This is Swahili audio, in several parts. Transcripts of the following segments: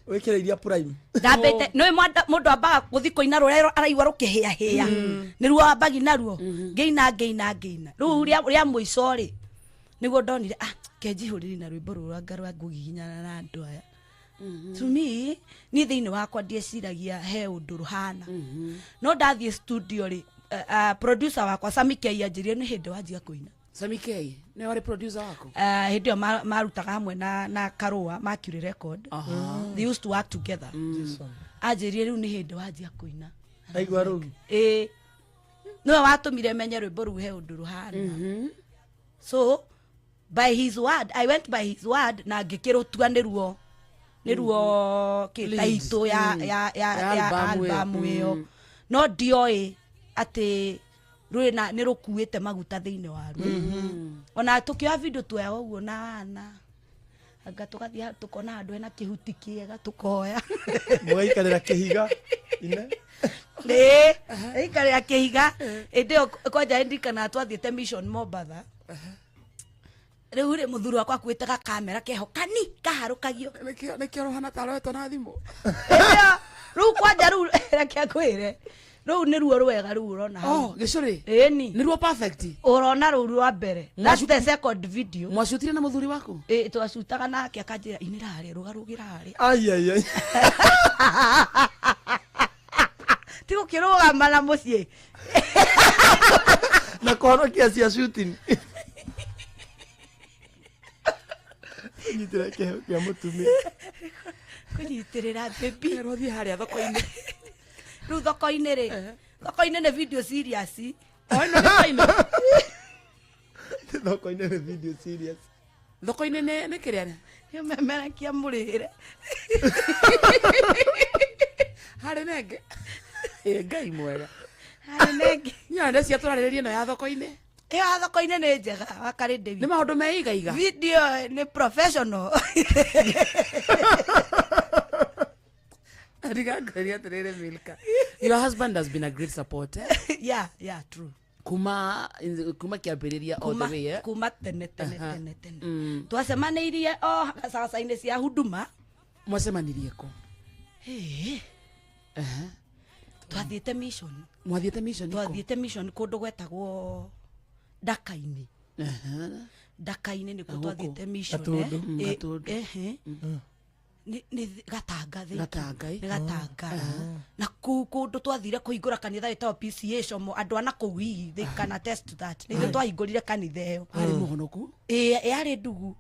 Wĩkĩrĩiria prime. Ndambĩte nĩ mũndũ ambaga gũthi kũina rũrĩa araigua rũkĩhĩa nĩruo ambagi naruo ngĩina rĩu rĩa mũico rĩ nĩguo ndonire kenjihũrĩri na rwĩmbo rũrĩa ngarwa ngũgiginyana na andũ aya. To me ni thĩinĩ wakwa ndieciragia he ũndũ rũhana no ndathiĩ studio rĩ producer wakwa Sami K anjĩrire nĩ hĩndĩ wanjia kũina. Sami K nĩ wari producer wako? Hĩndĩ ĩyo marutaga hamwe na Karũa Mercury Record. They used to work together. Anjĩrire rĩu nĩ hĩndĩ wanjia kũina. Aigua rũu? Nĩwe watũmire menye rwĩmbo rũu he ũndũ rũhana. So by his word, I went by his word na ngĩkĩrũtua nĩruo kĩtaitũ ya albamu ĩyo no ndioĩ atĩ nĩ rũkuĩte maguta thĩinĩ waruo. Ona tũkĩoya video tuoya ũguo na wana anga tũgathiĩ tũkona andũ ena kĩhuti kĩega tũkoya mũgaikarĩra kĩhiga ine ikarĩra kĩhiga ĩndĩ ĩyo kwanja ndikana twathiĩte Mission Mombasa. Rĩu rĩ mũthuri wakwa akuĩte gakamera keho kaharũkagio nĩkĩo rohana taroetwo na thimũ. Rĩu kwanja rĩu reke ngwĩre rĩu nĩruo rwega rĩu ũrona hau. Gĩcũrĩ nĩruo perfect ũrona rĩu rwa mbere. That's the second video. Mwacutire na mũthuri waku? Twacutaga nake akanjĩra inĩra harĩa rũgarũgĩra harĩa. Ai ti gũkĩrũgama na mũciĩ na kũhonokia cia shooting. Nyitĩra kĩheo kĩa mũtumia kũnyitĩrĩra baby rũthiĩ harĩa thoko-inĩ. Rĩu thoko-inĩ rĩ thoko-inĩ nĩ video serious. Thoko-inĩ nĩ video serious. Thoko-inĩ nĩ kĩrĩa memerekia mũrĩre harĩ nenge Ngai mwega harĩ nenge nyonde cia tũrarĩrĩria ĩno ya thoko-inĩ. Ĩyo ya thoko-inĩ nĩ njega wakarĩ David. Nĩ maũndũ meiga video nĩ professional. Milka, your husband has been a great support. Yeah, true. Kuma kĩambĩrĩria all the way. Kuma tene. Twacemanĩirie sasa-inĩ cia Huduma. Mwacemanirie kũ? Twathiĩte Mission. Mwathiĩte Mission? Twathiĩte Mission kũndũ gwetagwo Daka-inĩ. Daka-inĩ nĩkuo twathiĩte Mission. Nĩ Gatanga na kũndũ twathire kũhingũra kanitha wĩtagwo PCA Shomo andũ ana kũu hihi they can attest to that. Nĩ twahingũrire kanitha ĩyo. Arĩ mũhonoku? Yarĩ ndugu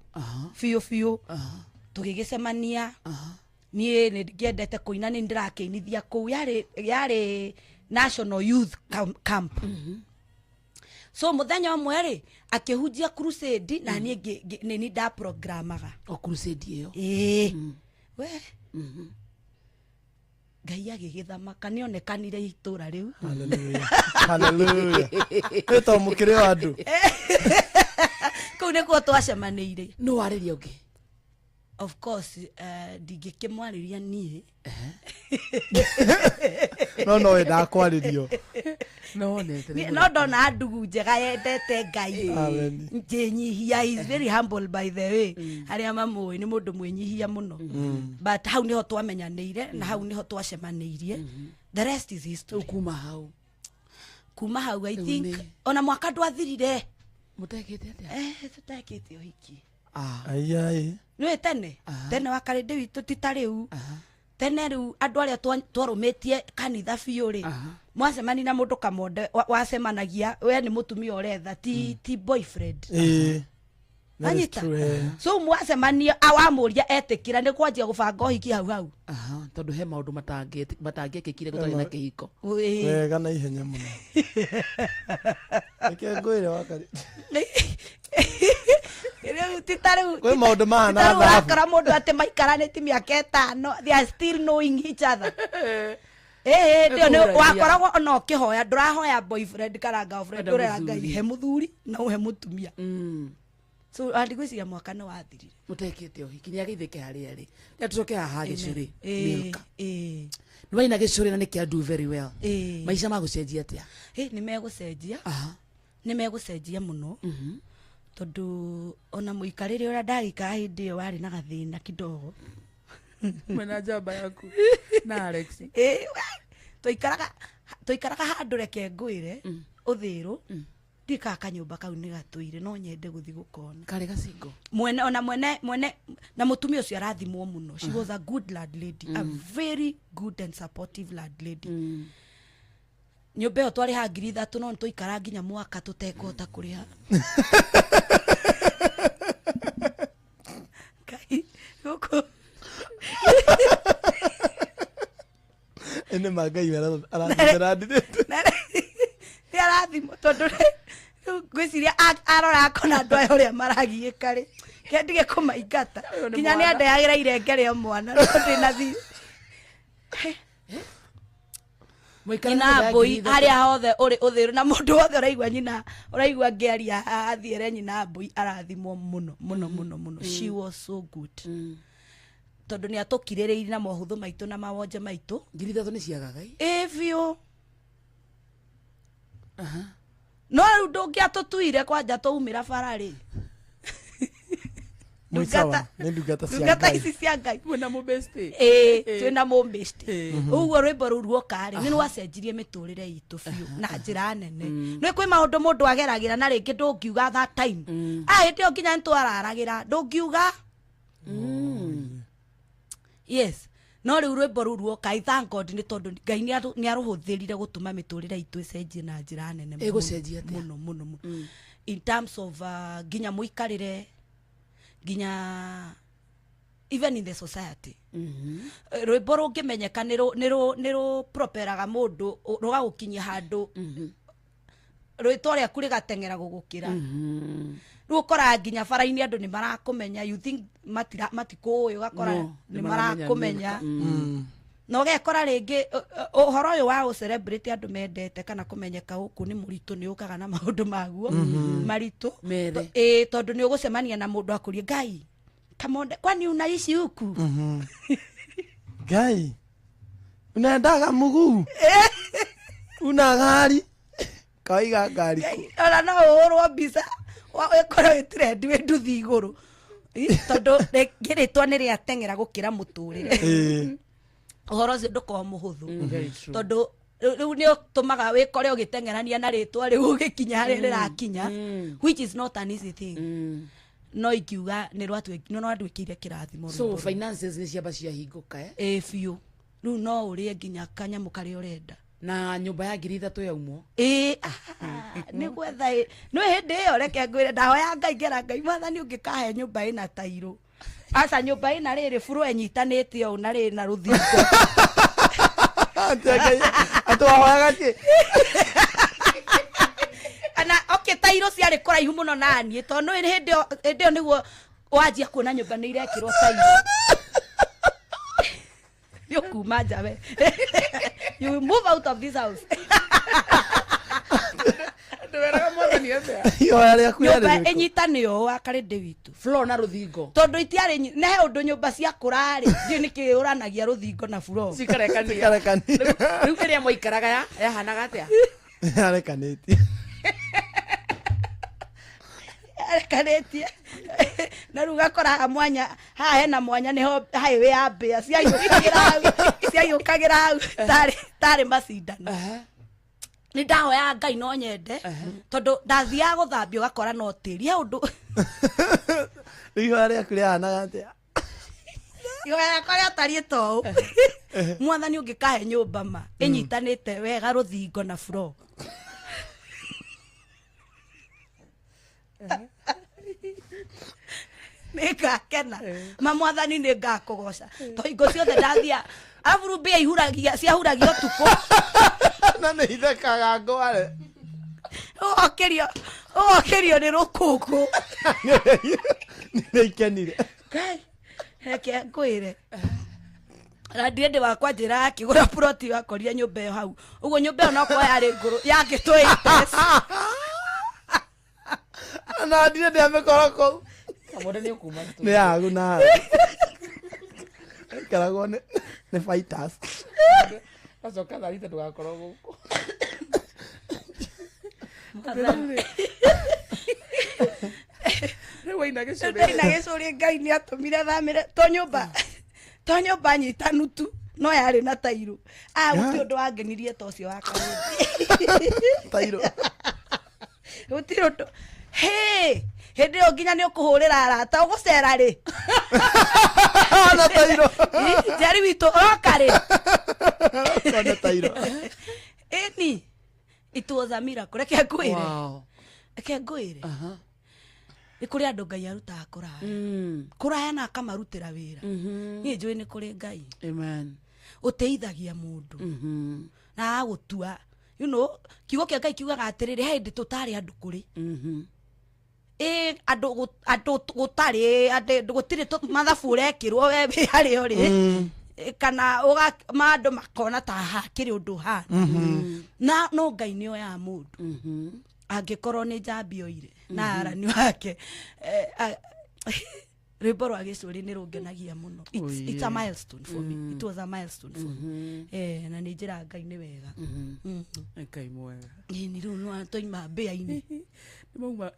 biũ tũgĩgĩcemania. Niĩ nĩ ngĩendete kũina nĩ ndĩrakĩinithia kũu yarĩ National Youth Camp. So mũthenya ũmwe rĩ akĩhunjia crusade na niĩ nĩ nda programaga crusade ĩyo. We Ngai agĩgĩthamaka nĩonekanire itũra rĩu. Hallelujah. Nĩtũ mũkĩrĩ wa andũ kũu nĩkuo twacemanĩire. Nũ warĩria ũngĩ? Of course ndingĩkĩmwarĩria niĩ no wendaga kwarĩrio. No ndona ndugu njega yendete Ngai njĩnyihia. He is very humble by the way. Arĩa mamũĩ nĩ mũndũ mwĩnyihia mũno. But hau nĩho twamenyanĩire na hau nĩho twacemanĩirie. The rest is history. Kuma hau I think ona mwaka ndwathirire. Mũtekĩte atĩa? Tũtekĩte ũhiki. Nĩwe tene wakarĩ witũ ti ta rĩu. Tene rĩu andũ arĩa twarũmĩtie kanitha biũ rĩ mwacemani na mũndũ kamonde wacemanagia we nĩ mũtumia ũretha ti boyfriend. Anyita. So mwacemania awamũria etĩkĩra nĩ kwanjia gũbanga ũhiki hau. Tondũ he maũndũ matangĩekĩkire gũtarĩ na kĩhiko. Wega na ihenya mũno. Reke ngwĩre wakarĩ. Kwĩ maũndũ mahana thahabu. Ũrakora mũndũ atĩ maikaranĩtie mĩaka 5 they are still knowing each other. Ndio wakoragwo ona ũkĩhoya ndũrahoya boyfriend kana girlfriend ũrera Ngai he mũthuri na ũhe mũtumia. So andigwĩciria mwaka nĩ wathirire. Mũtekĩte ũhiki nĩ agĩthĩke harĩa rĩ. Nĩtũcoke haha Gĩcũrĩ. Nĩwaina Gĩcũrĩ na nĩkĩa do very well. Maica magũcenjia atĩa? Nĩ megũcenjia mũno. Tondu ona mũikarĩre ũrĩa ndagĩka hĩndĩ ĩyo warĩ na gathĩna kidogo. Mwena jamba yaku na Alex toikaraga handu reke ngwire uthiru ndika kanyumba kau ni gatuire no nyende guthi gukona kare gacingo mwene ona mwene na mutumia ucio arathimwo muno. She was a good landlady, a very good and supportive landlady. Nyumba yo twari ha 3,000 no ntoikara nginya mwaka tutekota kuriha. Kai goko ene magai arathira ni arathimo tondu gwiciria arora akona andu aya uria maragiika ri kendige kumaingata kinya ni andeagira irenge ria mwana no ndina thi nyina mbui haria hothe uri uthiru na mundu wothe uraigua nyina uraigua ngiaria athiere nyina mbui arathimwo muno muno muno muno. She was so good tondu ni atukiririire na mohuthu maitu na mawonje maitu 3,000 ni ciagagai ifio no riu ndungiatutuire kwanja tuumira barari Mwisawa, ni ndungata cia ndungata Ngai. ici cia Ngai mwena mubesti twina mumbesti uguo rwimbo ru ruokari ni rwacenjirie miturire itu biu na njira nene ni kwi maundu mundu ageragira na ringi ndungiuga that time hindi o nginya ntwararagira ndungiuga yes no riu rwimbo ru ruoka I thank God ni tondu Ngai ni aruhuthirire gutuma miturire itu icenjie na njira nene igucenjia atia muno muno in terms of nginya muikarire ginya even in the society rwimbo rungimenyeka niru properaga mundu rugagukinyia handu rwitwa riaku rigatengera gugukira riu ukora nginya bara-ini andu ni marakumenya you think matikuuyu ugakora ni marakumenya no gekora ringi uhoro uyu wa celebrity andu mendete kana kumenyeka guku ni muritu ni ukaga na maundu maguo maritu tondu ni ugucemania na mundu akurie Ngai kamonde kwani unaishi huku Ngai unaendaga muguu una gari kaiga ngari ona no urwo mbica wekora witrendi wi nduthi iguru tondu ngiritwa ni riatengera gukira muturire uhoro ucio ndukorwo muhuthu tondu riu ni utumaga wikore ugitengerania na ritwa riu ugikinya haria rirakinya which is not an easy thing no ikiuga ni rwatwikire kirathimo so finances ni ciamba ciahinguka biu riu no urie nginya kanyamu karia urenda na nyumba ya 3,000 yaumwo ni gwetha no hindi iyo reke ngwire ndahoya Ngai ngera Ngai mwathani ungikahe nyumba ina tairo asa nyumba ina riri furu enyitanite o na riri na ruthingo atwahoyaga ki ana okay tairo ciari kuraihu muno nani tondu hindi iyo niguo wanjia kuona nyumba ni irekirwo tairo yo kuma jabe you move out of this house ndweraga mwathani atia yo aria kuyari nyumba enyitane o akari ndi witu floor na ruthingo tondu itiari ne he undu nyumba cia kurari ndio nikiuranagia ruthingo na floor cikarekania riu kiria moikaraga yahanaga atia arekanĩtie arekanĩtie na riu gakora mwanya haha hena mwanya niho highway ya mbĩa ciayũkagĩra hau tarĩ macindano ni ndahoya Ngai no nyende tondu ndathiaga guthambia ugakora no tĩri he undu riu rĩaku rĩhanaga atĩa ihoya koria tariĩ to mwathani ungikahe nyumba ma inyitanĩte wega ruthingo na floor nĩngakena mwathani nĩngakũgoca to hingo ciothe ndathia arabu mbĩa ihuragia ciahuragia ũtukũ na nĩ ithekaga ngware ũgokĩrio nĩ rũkũngũ nĩ ikenire Ngai reke ngwĩre na ndirĩ wakwa njĩra akĩgũra ploti wakoria nyũmba ĩyo hau ũguo nyũmba ĩyo nokorwo yarĩ ngũrũ yangĩtwĩte na ndirĩ ndĩamĩkora kũu kamonde nĩ ũkuma nĩ yagu na karagwo nĩ fighters acoka tharite ndũgakorwo gũkũ rĩu waina gĩcũrĩ Ngai nĩ atũmire thamĩre to nyũmba Tonyo banyita nutu no yari na tairo guti undu wangenirie ta ucio wa karuti tairo guti undu hindi yo nginya ni ukuhurira arata ugucera ri na tairo jari witu oka ri na tairo eni it was a miracle reke ngwire Wow. reke ngwire Uh-huh. ni kuri andu ngai arutaga kuraya kuraya na akamarutira wira ni njui ni kuri ngai Amen. uteithagia mundu na agutua you know kiugo kia ngai kiugaga atiriri hindi tutari andu kuri andu gutari andu gutiri mathabu urekirwo we hari uri kana mandu makona ta hakiri undu hana na no ngai ni oya mundu angikorwo ni njambi oire na arani wake rwimbo rwa gicuri ni rungenagia muno. It's a milestone for me. It was a milestone for me. Na ni njira ngai ni wega. Ngai mwega. Ni riu no toima mbia-ini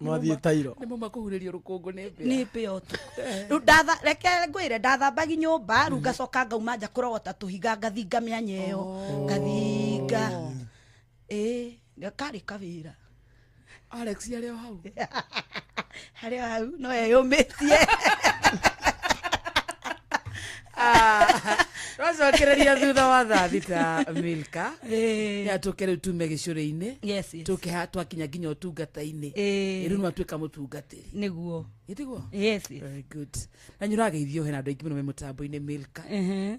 mwathie tairo ni muma kuhuririo rukungu ni mbia ni mbia tu riu reke ngwire ndathambagi nyumba riu ngacoka ngauma nja kurogota tuhiga ngathinga mianya iyo ngathinga ngakari kawira Alex yale hau haria hau no eyumitie Twacokereria thutha wa thaa thita Milka ya tukere tume gicuri-ini tukiha twakinya nginya utungata-ini riu no atuika mutungatiri niguo itiguo very good na nyurageithio hena andu aingi muno me mutambo-ini Milka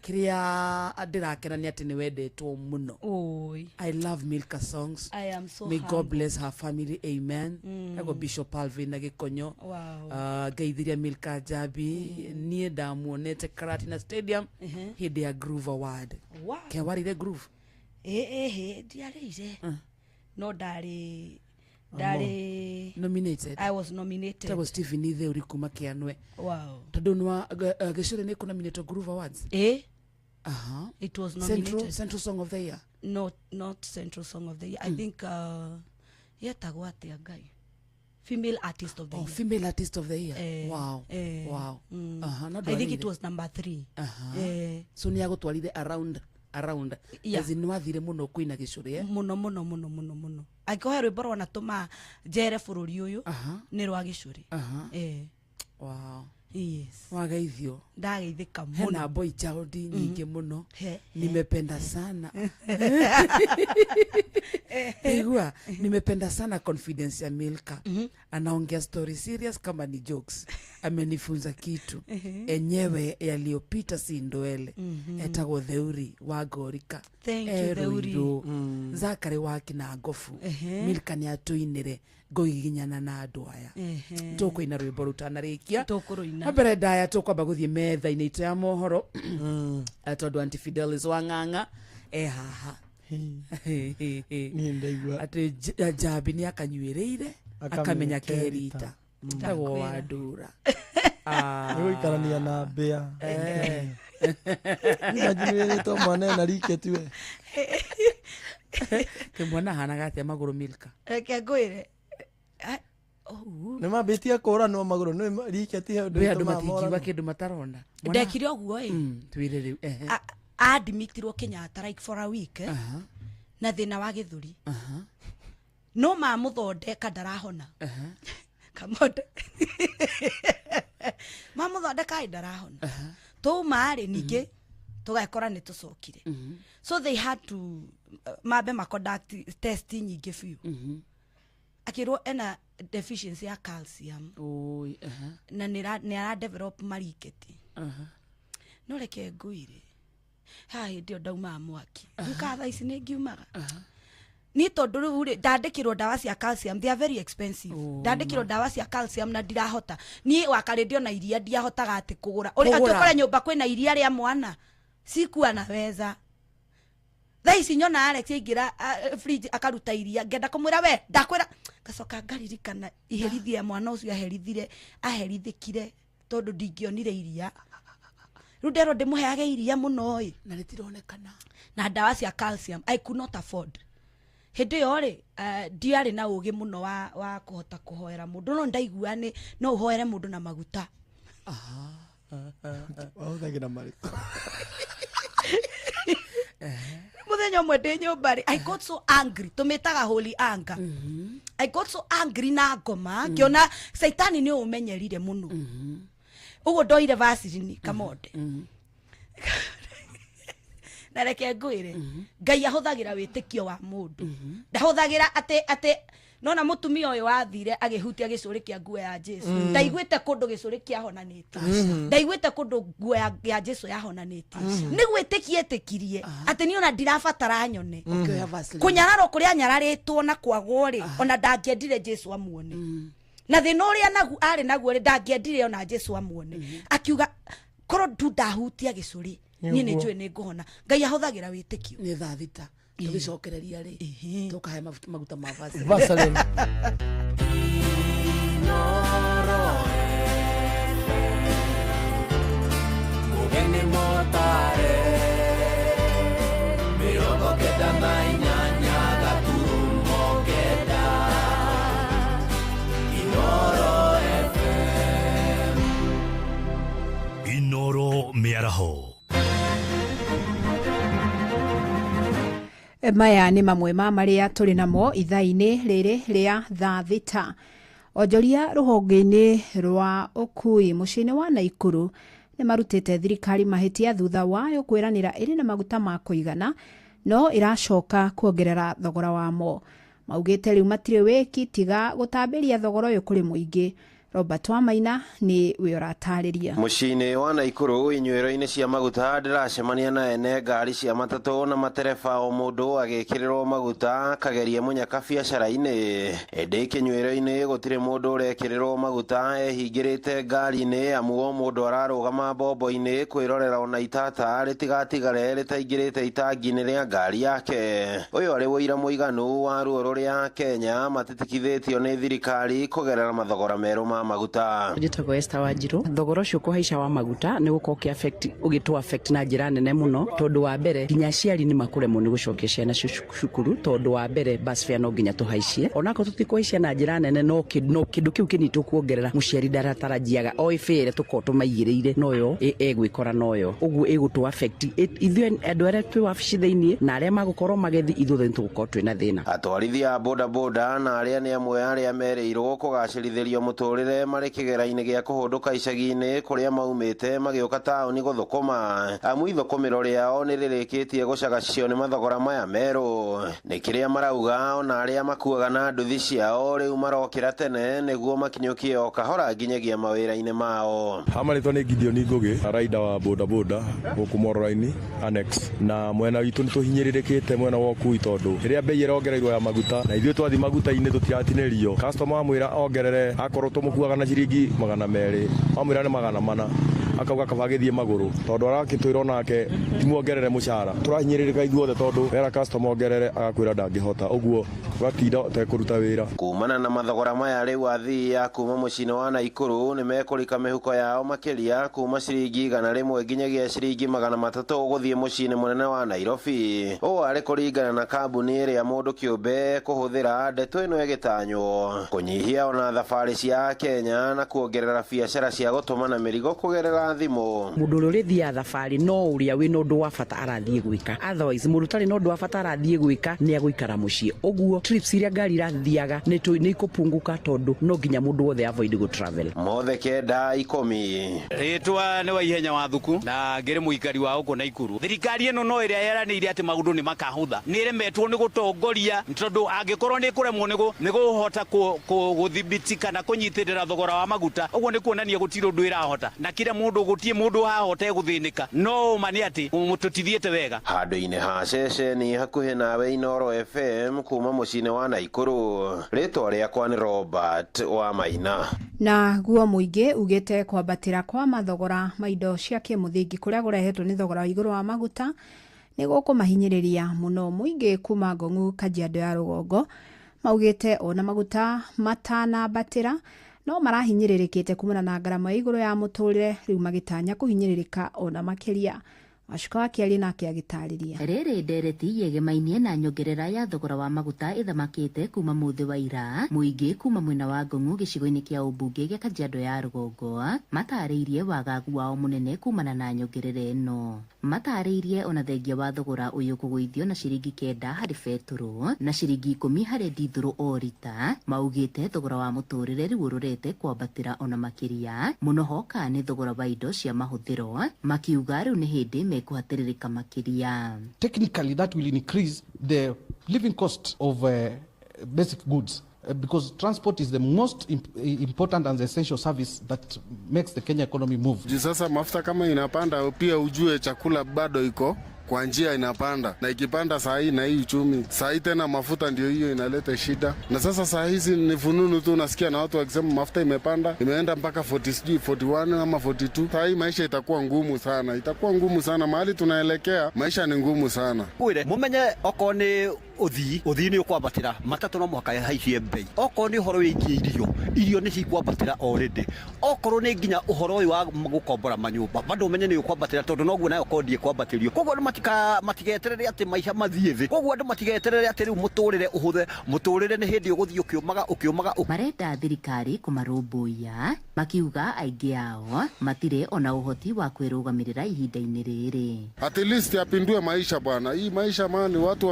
kiria ndirakena ni ati ni wendetwo muno. I love Milka songs. I am so may God bless her family, amen. Ego Bishop Alvin na Gikonyo geithiria Milka Jabi nie ndamuonete Karatina Stadium hindi ya Groove Award. Ke warire Groove ndiarire no ndari nominated. I was nominated. That was Stephen Ithe uri kuma Kianwe. Wow. Tondu nwa gicuri ni ku nominated Groove Awards. It was nominated. Central Song of the Year. Not Central Song of the Year. I think yetagwo atia ngai female artist of the year. Female artist of the year. Wow. Wow. I think it was number 3. So ni agutwarire around as in wathire muno kuina gicuri muno aikohe rwimbo rwanatuma njere bururi uyu ni rwa gicuri wow. Yes. Wagaithio. Ndageithika muno. Hena boy child nyingi muno. Nimependa sana. Igua, nimependa sana confidence ya Milka. Anaongea story serious kama ni jokes. Amenifunza kitu. Enyewe yaliyopita si ndoele. Etagwo Theuri wa Gorika. Thank you Theuri. Zakari waki na Ngofu. Milka ni atuinire goiginyana na andu aya tukwina rwimbo rutanarikia mbere ndaya tukwamba guthie metha-ini itu ya mohoro tondu Auntie Fidelis wa Ng'ang'a haha ni ndaigua ati Jabi ni akanyuireire akamenya kerita tagwo wa Ndura ni guikarania na mbia ni to mwana na riketi we kimwana hanaga atia maguru Milka reke ngwire ni mabitia kuranwo maguru ni riketi he ndu andu matingiwa kindu matarona ndekire oguo twire riu admitirwo Kenyatta like for a week na thina wa githuri no mamuthondeka ndarahona kamonde mamuthondeka ndarahona tumaari ningi tugakora ni tucokire so they had to mabe conduct test nyingi fiu akirwo ena deficiency ya calcium na ni ara develop mariketi no reke ngwire ndio ndauma mwaki ndikatha ici ni ngiumaga ni tondu riu ri ndandikirwo ndawa cia calcium, they are very expensive. Ndandikirwo ndawa cia calcium na ndirahota ni wakarendio na iria ndiahotaga ati kugura uri atukore nyumba kwina iria ria mwana sikuwa na weza thaisi nyona Alex ingira fridge akaruta iria ngenda kumwira we ndakwira gacoka ngaririkana iherithia mwana ucio aherithikire tondu ndingionire iria riu ndero ndimuheage iria muno na ritironekana na ndawa cia calcium I could not afford. Hindi yo ri ndiari na ugi muno wa kuhota kuhoera mundu no ndaigua ni no uhoere mundu na maguta Wahũthagĩra marĩkũ? Muthenya umwe ndi nyumba ri, I got so angry, tumitaga holy anger. I got so angry na ngoma, kiona Saitani ni umenyerire muno. Ugo ndoire vacirini kamonde. Na reke ngwire, Ngai ahuthagira witikio wa mundu. Ndahuthagira ate nona mutumia uyu wathire agihutia gicuri kia nguo ya Jesu. Ndaiguite kundu gicuri kia honaniti. Ndaiguite kundu nguo ya Jesu ya honaniti. Ni gwitikie tikirie ati ni ona ndirabatara nyone. Kunyararo kuria nyararitwo na kwagwo ri, ona ndangiendire Jesu amuone. Na thina uria nagu ari naguo ri ndangiendire ona Jesu amuone. Akiuga korwo ndahutia gicuri ni njui ni nguhona. Ngai ahuthagira witikio. Ni thaa thita tugicokereria ri tukahe maguta ma Vaseline. Mugeni motare mirongo kenda na inyanya gaturumo kenda Inoro FM Inoro Miaraho. Maya nĩ mamwe ma marĩa tũrĩ namo ithaa-inĩ rĩrĩ rĩa thaa thita. Onjoria rũhonge-inĩ rwa ũkui mũciĩ-inĩ wa Naikuru nĩ marutĩte thirikari mahĩtia thutha wayo kwĩranĩra ĩrĩ na maguta ma kũigana no ĩracoka kuongerera thogora wamo. Maugĩte rĩu matirĩ wĩki tiga gũtambĩria thogora ũyũ kũrĩ mũingĩ. Robert Wamaina ni we ũratarĩria. Mũciĩ-inĩ wa Naikuru inyuĩro-inĩ cia maguta ndĩracemania na ene ngari cia matatũ na matereba o mũndũ agĩkĩrĩrwo maguta kageria mũnyaka biacara-inĩ. Ĩndĩ kĩnyuĩro-inĩ gũtirĩ mũndũ ũrekĩrĩrwo maguta ehingĩrĩte ngari-inĩ amu o mũndũ ararũgama mbombo-inĩ kwĩrorera ona itata rĩtigatigare rĩtaingĩrĩte itangi-inĩ rĩa ngari yake. Ũyũ arĩ ũira mũiganu wa ruo rũrĩa Kenya matitikithĩtio nĩ thirikari kũgerera mathogora merũ ma maguta. Njĩtagwo Esther Wanjiru. Thogora ũcio kũhaica wa maguta nĩ gũkorwo ũgĩtũ affect na njĩra nene mũno tondũ wa mbere nginya aciari nĩ makũremwo nĩ gũcokia ciana cukuru tondũ wa mbere bus fare no nginya tũhaicie. Onako tũtikũhaicia na njĩra nene no kĩndũ kĩu kĩnitũ kuongerera mũciari ndaratarajiaga o ifere tũkorwo tũmaigĩrĩire noyo egwĩkora noyo. Ũguo ĩgũtũ affect ithuĩ andũ arĩa twĩ wabici thĩinĩ na arĩa magũkorwo magethi ithuothe nĩ tũgũkorwo twĩna thĩna. Atwarithia boda boda na arĩa nĩ amwe arĩa merĩirwo kũgacĩrithĩrio mũtũrĩre marĩ kĩgera-inĩ gĩa kũhũndũka icagi-inĩ kũrĩa maumĩte magĩũka taũni gũthũkũma. Amu ithũkũmĩro rĩao nĩ rĩrĩkĩtie gũcagacio nĩ mathogora maya merũ. Nĩ kĩrĩa marauga ona arĩa makuaga na nduthi ciao rĩu marokĩra tene nĩguo makinyũkie o kahora nginyagia mawĩra-inĩ mao. Hamarĩtwo nĩ Gideon Ngũgĩ, raida wa boda boda gũkũ Mororaini Annex, na mwena witũ nĩ tũhinyĩrĩrĩkĩte mwena wa ũkui tondũ rĩrĩa mbei ĩrongereirwo ya maguta na ithuĩ twathi maguta-inĩ tũtiratinĩrio. Customer amwĩra ongerere akorwo tũmũkuaga na ciringi 200 amwĩra nĩ 400 akauga kaba agĩthiĩ magũrũ tondũ arakĩtwĩra onake timuongerere mũcara. Tũrahinyĩrĩrĩka ithuothe tondũ wera customer ongerere agakwĩra ndangĩhota, ũguo ũgatinda ũtekũruta wĩra. Kumana na mathogora maya rĩu athii a kuma mũciĩ-inĩ wa Naikuru nĩ mekũrika mĩhuko yao makĩria kuma ciringi 100 nginyagia ciringi 300 gũthiĩ mũciĩ-inĩ mũnene wa Nairobi. Ũũ arĩ kũringana na kambuni ĩrĩa mũndũ kĩũmbe kũhũthĩra. Ndeto ĩno ĩgĩtanywo kũnyihia ona thabarĩ cia Kenya na kuongerera biacara cia gũtũmana mĩrigo kũgerera thimũ. Mũndũ ũrĩa ũrĩthiaga thabarĩ no ũrĩa wĩna ũndũ wa bata arathiĩ gwĩka. Otherwise mũndũ ũtarĩ na ũndũ wa bata arathiĩ gwĩka nĩ agũikara mũciĩ. Ũguo trips iria ngari irathiaga nĩ ikũpunguka tondũ no nginya mũndũ wothe avoid go travel. Mothe kenda 10. Rĩtwa nĩ wa ihenya wa thuku na ngĩrĩ mũikari wa gũkũ Naikuru. Thirikari ĩno no ĩrĩa yeranĩire atĩ maũndũ nĩ makahũtha nĩ ĩremetwo nĩ gũtongoria tondũ angĩkorwo nĩ kũremwo nĩ gũhota gũthibiti kana kũnyitĩrĩra thogora wa maguta. Ũguo nĩ kuonania gũtirĩ ũndũ ĩrahota na kila mũndũ gũtie mũndũ hahota gũthĩnĩka no mani atĩ mũtũtithiĩte wega. Handũ-inĩ ha ceceni hakuhĩ nawe Inoro FM kuma mũciĩ-inĩ wa Naikuru. Rĩtwa rĩakwa nĩ Robert Wamaina. Na guo mũingĩ ugĩte kwambatĩra kwa mathogora ma indo cia kĩmũthingi kũrĩa kũrehetwo nĩ thogora wa igũrũ wa maguta nĩ gũkũmahinyĩrĩria mũno mũingĩ kuma Ngong'u, Kajiado ya rũgongo. Maugĩte ona maguta matanambatĩra no marahinyĩrĩrĩkĩte kumana na ngarama ya igũrũ ya mũtũrĩre rĩu magĩtanya kũhinyĩrĩrĩka ona makĩria. Wacuka wakiaria nake agĩtarĩria. Rĩrĩ ndereti yegemainie na nyongerera ya thogora wa maguta ithamakĩte kuma mũthĩ wa ira. Mũingĩ kuma mwena wa Ngong'u gĩcigo-inĩ kĩa ũmbunge gĩa Kajiado ya rũgongo matarĩirie wagagu wao mũnene kumana na nyongerera ĩno. Matarĩirie ona thengia wa thogora ũyũ kũgũithio na ciringi 9 harĩ betũrũ na ciringi 10 harĩ ndithũrũ o rita. Maugĩte thogora wa mũtũrĩre rĩu ũrorete kwambatĩra ona makĩria mũno hoka nĩ thogora wa indo cia mahũthĩro, makiuga rĩu nĩ hĩndĩ mekuhatĩrĩrĩka makĩria. Technically that will increase the living cost of basic goods. Because transport is the most important and essential service that makes the Kenya economy move. Sasa mafuta kama inapanda, pia ujue chakula bado iko kwa njia inapanda, na ikipanda saa hii na hii uchumi saa hii tena mafuta ndio hiyo inaleta shida. Na sasa saa hizi ni fununu tu, nasikia na watu wakisema mafuta imepanda, imeenda mpaka 41 ama 42. Saa hii maisha itakuwa ngumu sana, mahali tunaelekea maisha ni ngumu sana. Kwire mumenye oko ni uthi ni ukwambatira matatu no mwaka haicie bei. Oko ni uhoro wĩgiĩ irio ni cikwambatira already. Okoro ni nginya uhoro wa gukombora manyumba bado umenye ni ukwambatira tondu noguo nayo kodi ikwambatirio. Koguo matigeterere ati maisha mathiĩ thĩ. Koguo andũ matigeterere ati rĩu mũtũrĩre ũhũthe. Mũtũrĩre nĩ hĩndĩ ũgũthiĩ ũkĩũmaga. Marenda thirikari kũmarũmbũiya makiuga aingĩ ao matirĩ ona ũhoti wa kwĩrũgamĩrĩra ihinda-inĩ rĩrĩ. At least yapindue maisha bwana. Hii maisha mani watu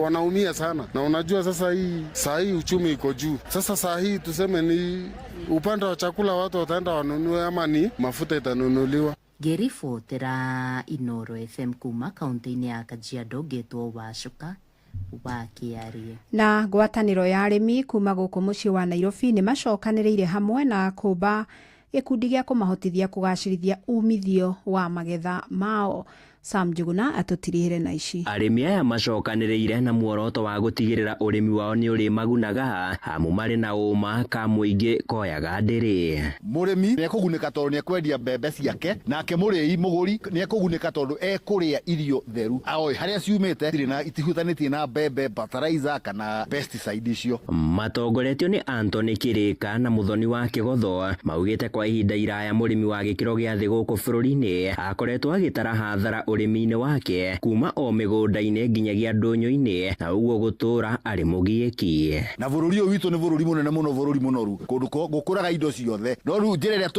wanaumia sana. Na unajua sasa saa hii uchumi iko juu. Sasa saa hii tuseme ni upande wa chakula watu wataenda wanunue ama ni mafuta itanunuliwa. Ngĩribotera Inooro FM kuma kaunti-inĩ ya Kajiado ngetwo Wacuka wakiarie. Na ngwatanĩro ya arĩmi kuma gũkũ mũciĩ wa Nairobi nĩ macokanĩrĩire hamwe na kũmba gĩkundi gĩa kũmahotithia kũgacĩrithia umithio wa magetha mao. Sam Njuguna atũtirĩhĩre na ici. Arĩmi aya macokanĩrĩire na muoroto wa gũtigĩrĩra ũrĩmi wao nĩ ũrĩ magunaga hamu marĩ na ũma ka mũingĩ koyaga ndĩrĩ. Mũrĩmi nĩ ekũgunĩka tondũ nĩ ekwendia mbembe ciake, nake mũrĩi mũgũri nĩ ekũgunĩka tondũ ekũrĩa irio theru. Aoi harĩa ciumĩte itihutanĩtie na mbembe, fertilizer kana pesticide icio. Matongoretio nĩ Anthony Kĩrĩka na Mũthoni wa Kĩgotho maugĩte kwa ihinda iraya mũrĩmi wa gĩkĩro gĩa thĩ gũkũ bũrũri-inĩ akoretwo agĩtara hathara ũrĩmi-inĩ wake kuma o mĩgũnda-inĩ nginyagia ndũnyũ-inĩ na ũguo gũtũra arĩ mũgiĩki. Na bũrũri ũyũ witũ nĩ bũrũri mũnene mũno, bũrũri mũnoru, kũndũ gũkũraga indo ciothe. No rĩu njĩra ĩrĩa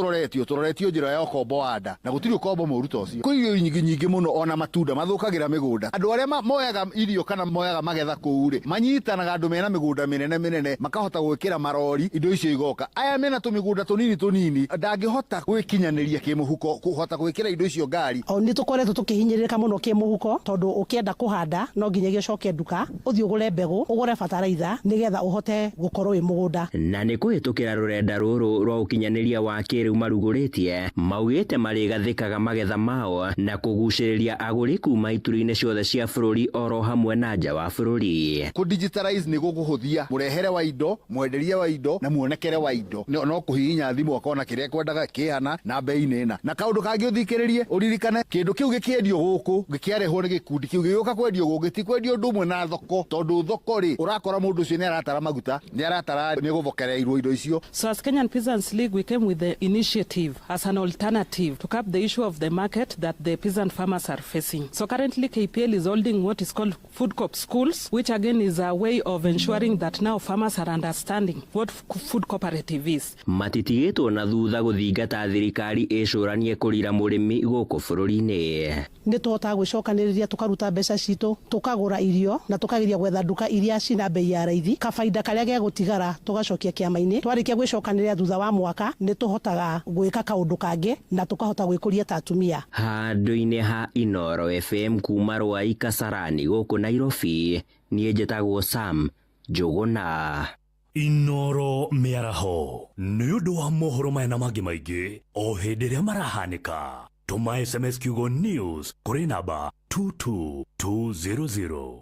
tũroretio njĩra ya ũkombo wa nda, na gũtirĩ ũkombo mũru ta ũcio. Kwĩ irio nyingĩ mũno ona matunda mathũkagĩra mĩgũnda. Andũ arĩa moyaga irio kana moyaga magetha kũu rĩ, manyitanaga andũ mena mĩgũnda mĩnene makahota gwĩkĩra marori indo icio igoka. Aya mena tũmĩgũnda tũnini ndangĩhota gwĩkinyanĩria kĩmũhuko kũhota gwĩkĩra indo icio ngari. Nĩ tũkoretwo tũkĩhinyĩrĩrĩka mũno kĩmũhuko tondũ ũkĩenda kũhanda no nginyagia ũcoke nduka ũthiĩ ũgũre mbegũ ũgũre fertilizer nĩgetha ũhote gũkorwo wĩ mũgũnda. Na nĩ kũhĩtũkĩra rũrenda rũrũ rwa ũkinyanĩria wa kĩrĩu marugũrĩtie maugĩte marĩgathĩkaga magetha mao na kũgucĩrĩria agũri kuma ituri-inĩ ciothe cia bũrũri oro hamwe na nja wa bũrũri. Digitalize nĩ gũkũhũthia mũrehere wa indo, mwenderia wa indo na muonekere wa indo. No kũhihinya thimũ akona kĩrĩa kwendaga kĩhana na bei-inĩ ĩna. Na kaũndũ kangĩ ũthikĩrĩrie ũririkane kĩndũ kĩu gĩkĩendio gũkũ gĩkĩarehwo nĩ gĩkundi kĩu gĩgĩũka kwendio gũkũ gĩtikwendio ũndũ ũmwe na thoko tondũ thoko rĩ ũrakora mũndũ ũcio nĩ aratara maguta nĩ aratara nĩ gũbokereirwo indo icio. So as Kenyan Peasants League we came with the initiative as an alternative to cap the issue of the market that the peasant farmers are facing. So currently KPL is holding what is called food co-op schools, which again is a way of ensuring that now farmers are understanding what food cooperative is. Matitigĩtwo na thutha gũthingata thirikari ĩcũranie kũrira mũrĩmi gũkũ bũrũri-inĩ. Nĩ tũhotaga gwĩcokanĩrĩria tũkaruta mbeca citũ tũkagũra irio na tũkageria gwetha nduka iria cina bei ya raithi, kabaida karĩa gĩa gũtigara tũgacokia kĩama-inĩ. Twarĩkia gwĩcokanĩrĩria thutha wa mwaka nĩ tũhotaga gwĩka kaũndũ kangĩ na tũkahota gwĩkũria ta atumia. Handũ-inĩ ha Inooro FM kuma Rwai Kasarani gũkũ Nairobi, niĩ njĩtagwo Sam Njuguna. Inooro mĩaraho nĩ ũndũ wa mohoro maya na mangĩ maingĩ o hĩndĩ ĩrĩa marahanĩka. Tuma SMS kiugo news kũrĩ namba 22200.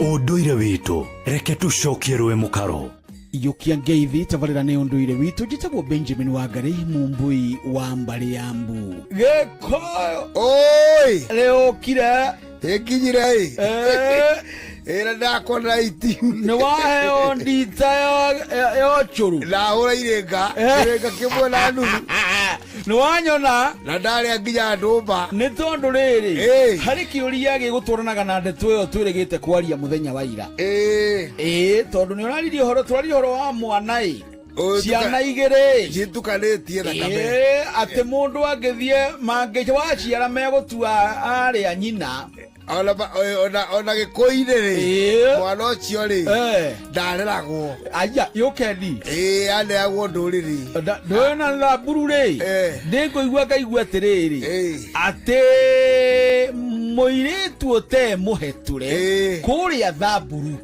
Ũndũire witũ reke tũcokie rũĩ mũkaro. Iyũkia ngeithi tabarĩra nĩ ũndũire witũ njĩtagwo Benjamin Wangari Mumbui wa Mbari ya Mbu. Gĩkoyo oi rĩũkire ĩkinyire Era ndakona iti. Nĩ waheo ndita yo churu. Ndahũra irenga. Irenga kĩmwe na nuthu. Nĩ wanyona. Na ndarĩa nginya ndũmba. Nĩ tondũ rĩrĩ. Harĩ kĩũria gĩgũtwaranaga na ndeto ĩyo twĩrĩgĩte kwaria mũthenya wa ira. Tondũ nĩ ũraririe ũhoro wa mwana ciana igĩrĩ citukanĩtie thakame atĩ mũndũ angĩthiĩ mangĩ waciara megũtua arĩa nyina ona gĩkũi-inĩ rĩ mwana ũcio rĩ ndareragwo aya yũkendi aneagwo ndũrĩrĩ ndũna Thamburu rĩ ndĩngũigua ngaigua atĩrĩrĩ atĩ mũirĩtu ũte mũhetũre kũrĩa Thamburu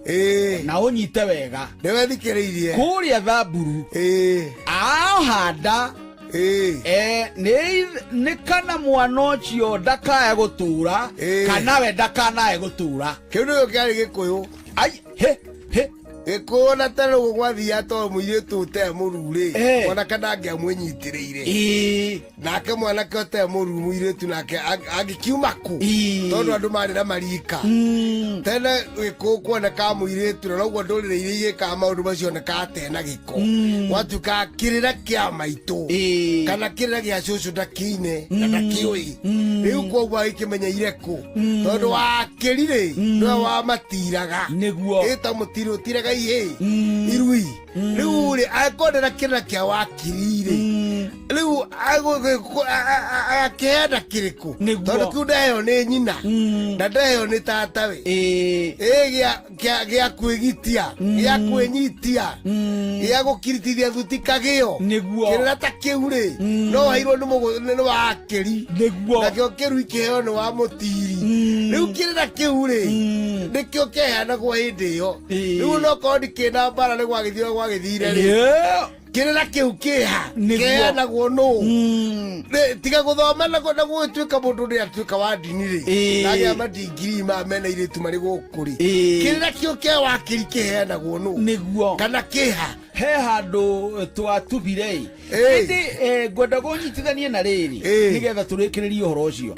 na ũnyite wega nĩwethikĩrĩirie kũrĩa Thamburu ahanda nĩ kana mwana ũcio ndakaya gũtũra kana we ndakanae gũtũra kĩu nĩgĩo kĩarĩ Gĩkũyũ Gĩkũyũ na tene ũguo gwathia tondũ mũirĩtu ũte mũrurĩ ona kana angĩamwĩnyitĩrĩire nake mwanake ũte mũruru mũirĩtu nake angĩkiuma kũ tondũ andũ marĩ na marika tene Gĩkũyũ kuoneka mũirĩtu na noguo ndũrĩrĩ iria igĩkaga maũndũ macio oneka tena gĩko gwatuĩka kĩrĩra kĩa maitũ kana kĩrĩra gĩa cũcũ ndakĩine na ndakĩũĩ rĩu koguo agĩkĩmenyeire kũ tondũ wakĩrirĩ nĩwe wamatiraga ĩta mũtiri ũtiraga irui riu ri akodera kĩrĩra kĩa wakirire riu agakĩenda kĩrĩkũ tondũ kĩu ndaheo nĩ nyina na ndaheo nĩ tatawe gĩa kwĩgitia gĩa kwĩnyitia gĩa gũkiritithia thuti kagĩo kĩrĩra ta kĩu rĩ no wairwo nĩ wakĩri nakĩo kĩrui kĩheo nĩ wa mũtiri rĩu kĩrĩra kĩu rĩ nĩkĩo kĩheanagwo hĩndĩ ĩyo rĩu no korwo ndikĩna mbara nĩ gwagĩthire rĩ kĩrĩra kĩu kĩha kĩheanagwo nũ tiga gũthoma na gũgĩtuĩka mũndũ nĩ atuĩka wa ndini rĩ nagĩa madingiri mena irĩtu marĩ gũkũ rĩ kĩrĩra kĩu kĩa wakĩri kĩheanagwo nũ kana kĩha he handũ twatubire ĩndĩ ngwenda gũnyitithanie na rĩrĩ nĩgetha tũrĩkĩrĩrie ũhoro ũcio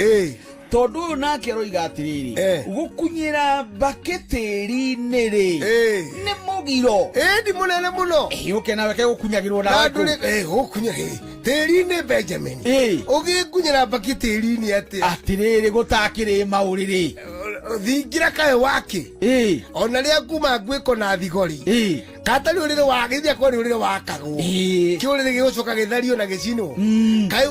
tondu uyu nake aroiga atiriri gukunyira baketeri-inĩ rĩ nĩ mũgiro ndi mũnene mũno yuke nawe ke gukunyagirwo na gukunya tĩri-inĩ Benjamin ũgĩkunyĩra baketeri-inĩ atiriri gutakĩrĩ maũrĩrĩ thingira kae wake ona rĩa kuma ngwĩko na thigori katari ũrĩrĩ wagĩthia kwa nĩ ũrĩrĩ wakagwo kĩũrĩrĩ gĩgũcoka gĩthario na gĩcinwo kaĩ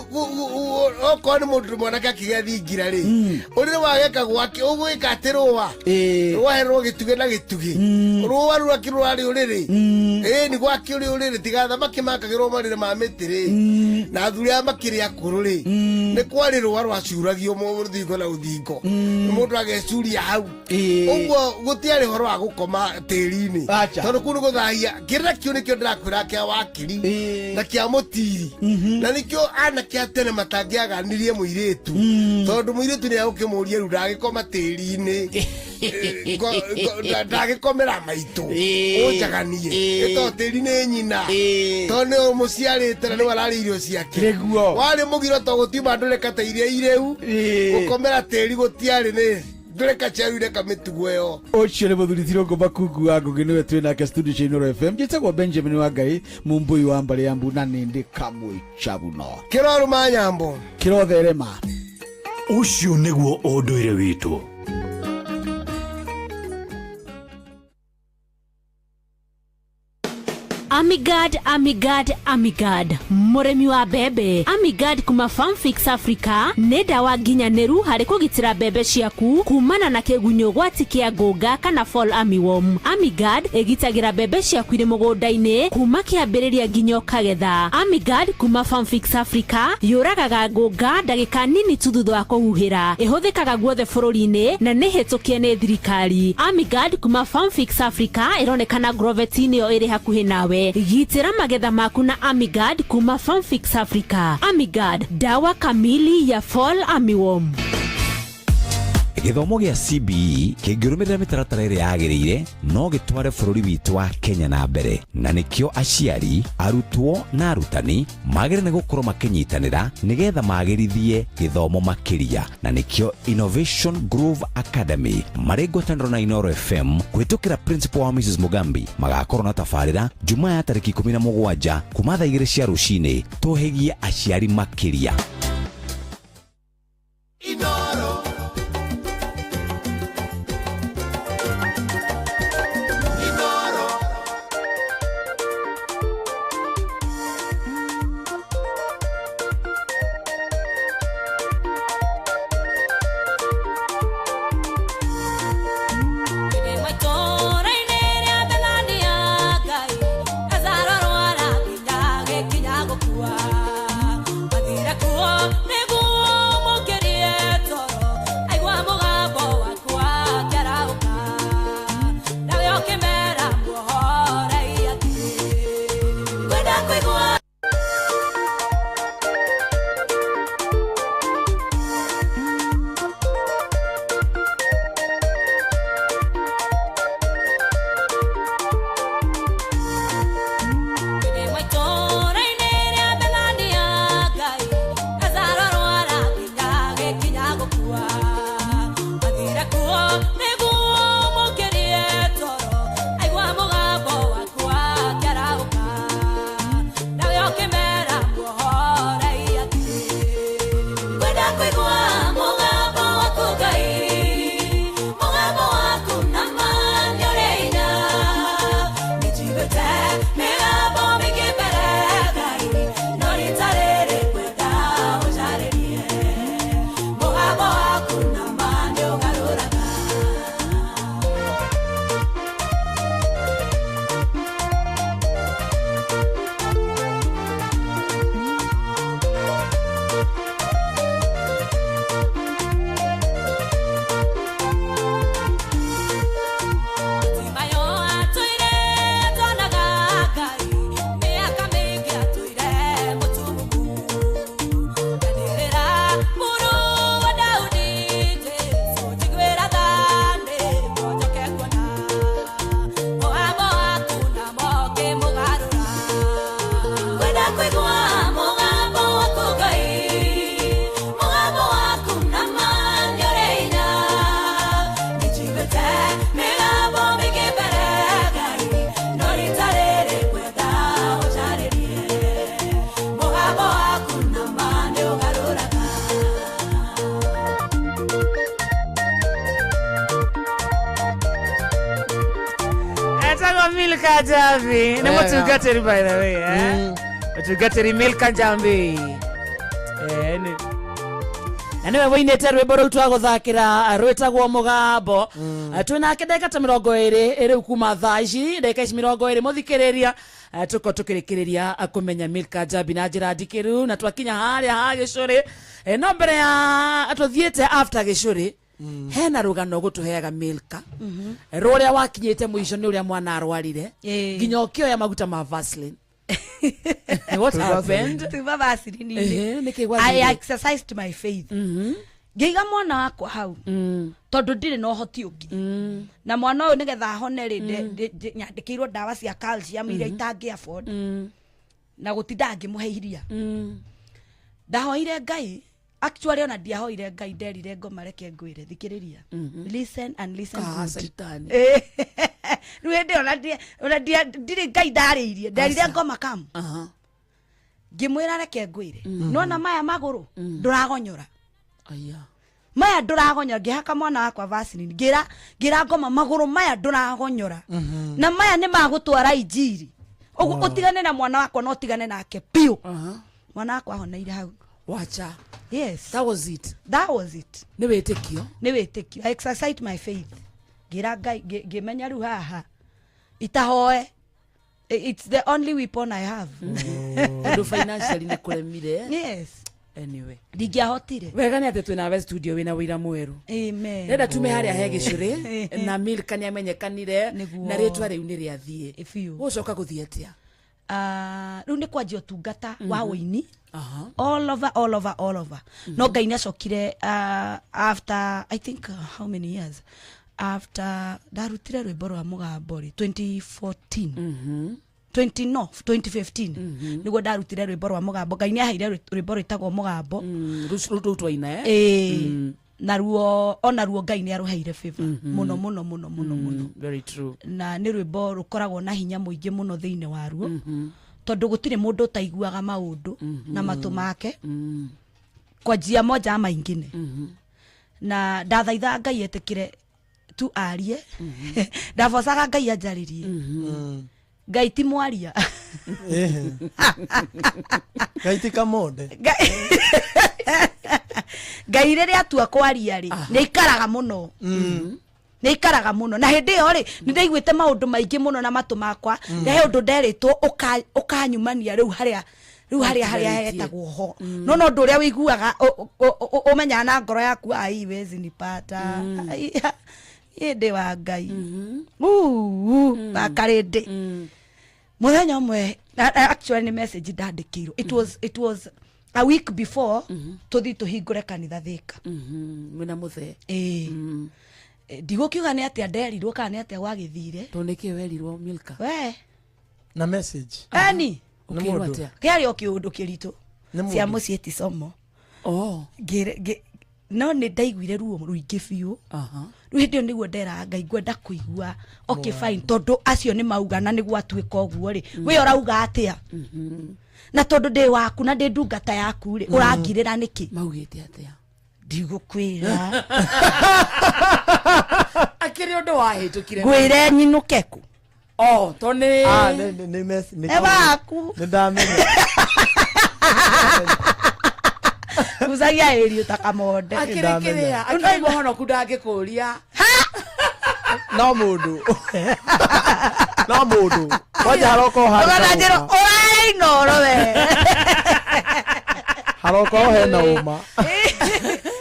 okorwo nĩ mũndũ mwanake akĩgĩa thingira rĩ ũrĩrĩ wageka gwake ũgwĩka atĩ rũa rwaherwo gĩtugĩ na gĩtugĩ rũa rũrakĩrwo rĩ ũrĩrĩ nĩ gwakĩũrĩ ũrĩrĩ tiga thamaki makagĩrwo marĩrĩ ma mĩtĩ rĩ na athuri aya makĩrĩ akũrũ rĩ nĩ kwarĩ rũa rwacuragio rũthingo na rũthingo mũndũ ageciuria hau ũguo gũtiarĩ ũhoro wa gũkoma tĩri-inĩ tondũ kũu nĩ gũthahia kĩrĩra kĩu nĩkĩo ndĩrakwĩra kĩa wakiri na kĩa mũtiri na nĩkĩo anake a tene matangĩaganirie mũirĩtu tondũ mũirĩtu nĩ agũkĩmũria rĩu ndagĩkoma tĩri-inĩ ndagĩkomera maitũ ũnjaganie tondũ tĩri nĩ nyina tondũ nĩ mũciarĩte na nĩ wararĩ irio ciake warĩ mũgiro tondũ gũtiuma ndũreka ta iria irĩu gũkomera tĩri gũtiarĩ nĩ ndũreka ciarũire kamĩtugo ĩyo ũcio nĩ mũthuri Tirũngũ Makungu wa Ngũgĩ nĩwe twĩ nake studio cia Inooro FM njĩtagwo Benjamin Wangai mũmbui wa Mbarĩ ya Mbu na nĩ ndĩ kamwĩcabuno kĩrorũma nyambo kĩrotherema ũcio nĩguo ũndũire witũ Amigad, Amigad, Amigad. Mũrĩmi wa mbembe. Amigad kuma Farm Fix Africa nĩ ndawa nginyanĩru harĩ kũgitĩra mbembe ciaku kumana na kĩgunyũ gwati kĩa ngũnga kana fall armyworm. Amigad ĩgitagĩra mbembe ciaku irĩ mũgũnda-inĩ kuma kĩambĩrĩria nginya ũkagetha. Amigad kuma Farm Fix Africa yũragaga ngũnga ndagĩka nini tu thutha wa kũhuhĩra. Ĩhũthĩkaga guothe bũrũri-inĩ na nĩ hĩtũkie nĩ thirikari. Amigad kuma Farm Fix Africa ĩronekana Grovet-inĩ ĩyo ĩrĩ hakuhĩ nawe. Gitĩra magetha maku na Amigad kuma Farm Fix Africa. Amigad, dawa kamili ya fall armyworm. githomo gia CBE kĩngĩrũmĩrĩra mĩtaratara ĩrĩa yagĩrĩire no gĩtware bũrũri witũ wa Kenya na mbere, na nĩkĩo aciari, arutwo na arutani magĩrĩire gũkorwo makĩnyitanĩra nĩgetha magĩrithie gĩthomo makĩria, na nĩkĩo Innovation Grove Academy marĩ ngwatanĩro na Inooro FM kũhĩtũkĩra principal wa Mrs. Mugambi magakorwo na tabarĩra Jumaa ya tarĩki 17 kuma thaa 2 cia rũcinĩ tũhegie aciari makĩria. Inooro Milka Jambi. Na mutungatiri by the way, mutungatiri Milka Jambi. Anyway, woinete rwimbo rũu twaguthakira rwitagwo Mugambo. Twina ndagĩka ta 20 ĩrĩ kuma thaa ici, ndagĩka ici 20 muthikĩrĩria tuko tukĩrĩkĩrĩria kũmenya Milka Jambi na njĩra ndikĩru, na twakinya harĩa ha Gĩcũrĩ. No mbere ya atũthiĩte after Gĩcũrĩ hena rugano gutuheaga Milka rũrĩa wakinyĩte mũico nĩ ũrĩa mwana arwarire nginya ũkĩoya maguta ma Vaseline. What happened? Tuba Vaseline. I exercised my faith. Ngĩiga mwana wakwa hau tondũ ndirĩ na ũhoti ũngĩ, na mwana ũyũ nĩgetha ahone rĩ nyandĩkĩirwo ndawa cia calcium iria itangĩ afford na gũtinda ngĩmũhe iria. Ndahoire Ngai, actually ona ndiahoire Ngai, nderire ngoma reke ngwĩre thikĩrĩria. Listen and listen good. Rwende ona ndirĩ Ngai ndarĩirie, nderire ngoma kam ngĩmwĩra reke ngwĩre nona maya magũrũ ndũragonyora. Maya ndũragonyora, ngĩhaka mwana wakwa Vaseline, ngira ngoma magũrũ maya ndũragonyora, na maya nĩ magũtwara injiri. Ũguo ũtigane na mwana wakwa no tigane nake piũ. Mwana wakwa ahoneire hau. Wacha. Yes. That was it. That was it. Nĩ wĩtĩkio. Nĩ wĩtĩkio. I exercised my faith. Ngira Ngai ngĩmenya rĩu haha itahoe. It's the only weapon I have. Do financially nĩ kũremire. Yes. Anyway, ndigiahotire wega nĩ atĩ twĩna we studio wĩna wĩra mwerũ. Amen. Renda tume harĩa he Gĩcũrĩ na Milka nĩ amenyekanire na rĩtwa rĩu nĩ rĩathiĩ. Gũcoka gũthiĩ atĩa? riu ni kwanjia utungata wa uini all over no Ngai nacokire after I think how many years after ndarutire rwimbo rwa mugambo ri 2014 2015 niguo ndarutire rwimbo rwa mugambo. Ngai niaheire rwimbo rwitagwo mugambo rutu twaina na ruo ona ruo Ngai niaruheire favor muno very true na ni rwimbo rukoragwo na hinya muingi muno thiine wa ruo tondu gutire mundu utaiguaga maundu na matu make kwa njia moja ama ingine na ndathaitha Ngai etikire tu arie ndabocaga Ngai anjaririe Ngai ti mwaria Ngai ti kamonde Ngai riria atua kwaria ri ni ikaraga muno ni ikaraga muno na hindi yo ri ni ndaiguite maundu maingi muno na matu makwa na he undu nderitwo ukanyumania riu haria hetagwo ho no ndu uria wiguaga umenya na ngoro yaku ai wezi nipata yende wa Ngai bakarinde muthenya umwe actually ni message ndandikirwo it was a week before tuthi tuhingure kanitha Thika mwina muthe ndigukiuga ni atia nderirwo kana ni atia wagithire toneke werirwo Milka we na message ani ukirwa atia kiari okiundu kiritu cia mucie ti somo no ni ndaiguire ruo ruingi biu riu hindi niguo ndera Ngai ngwenda kuigua okay fine tondu acio ni mauga na niguo atuika uguo ri we urauga atia na tondu ndi waku na ndi ndungata yaku ri urangirira niki maugite atia ndigukwira akiri undu wahitukire gwire nyinukeku tone ni message ebaku ndamenya kuzagia eri utakamonde akirikiria akimbo hono kudangikuria no mundu waja haroko haroko oi noro we haroko hena uma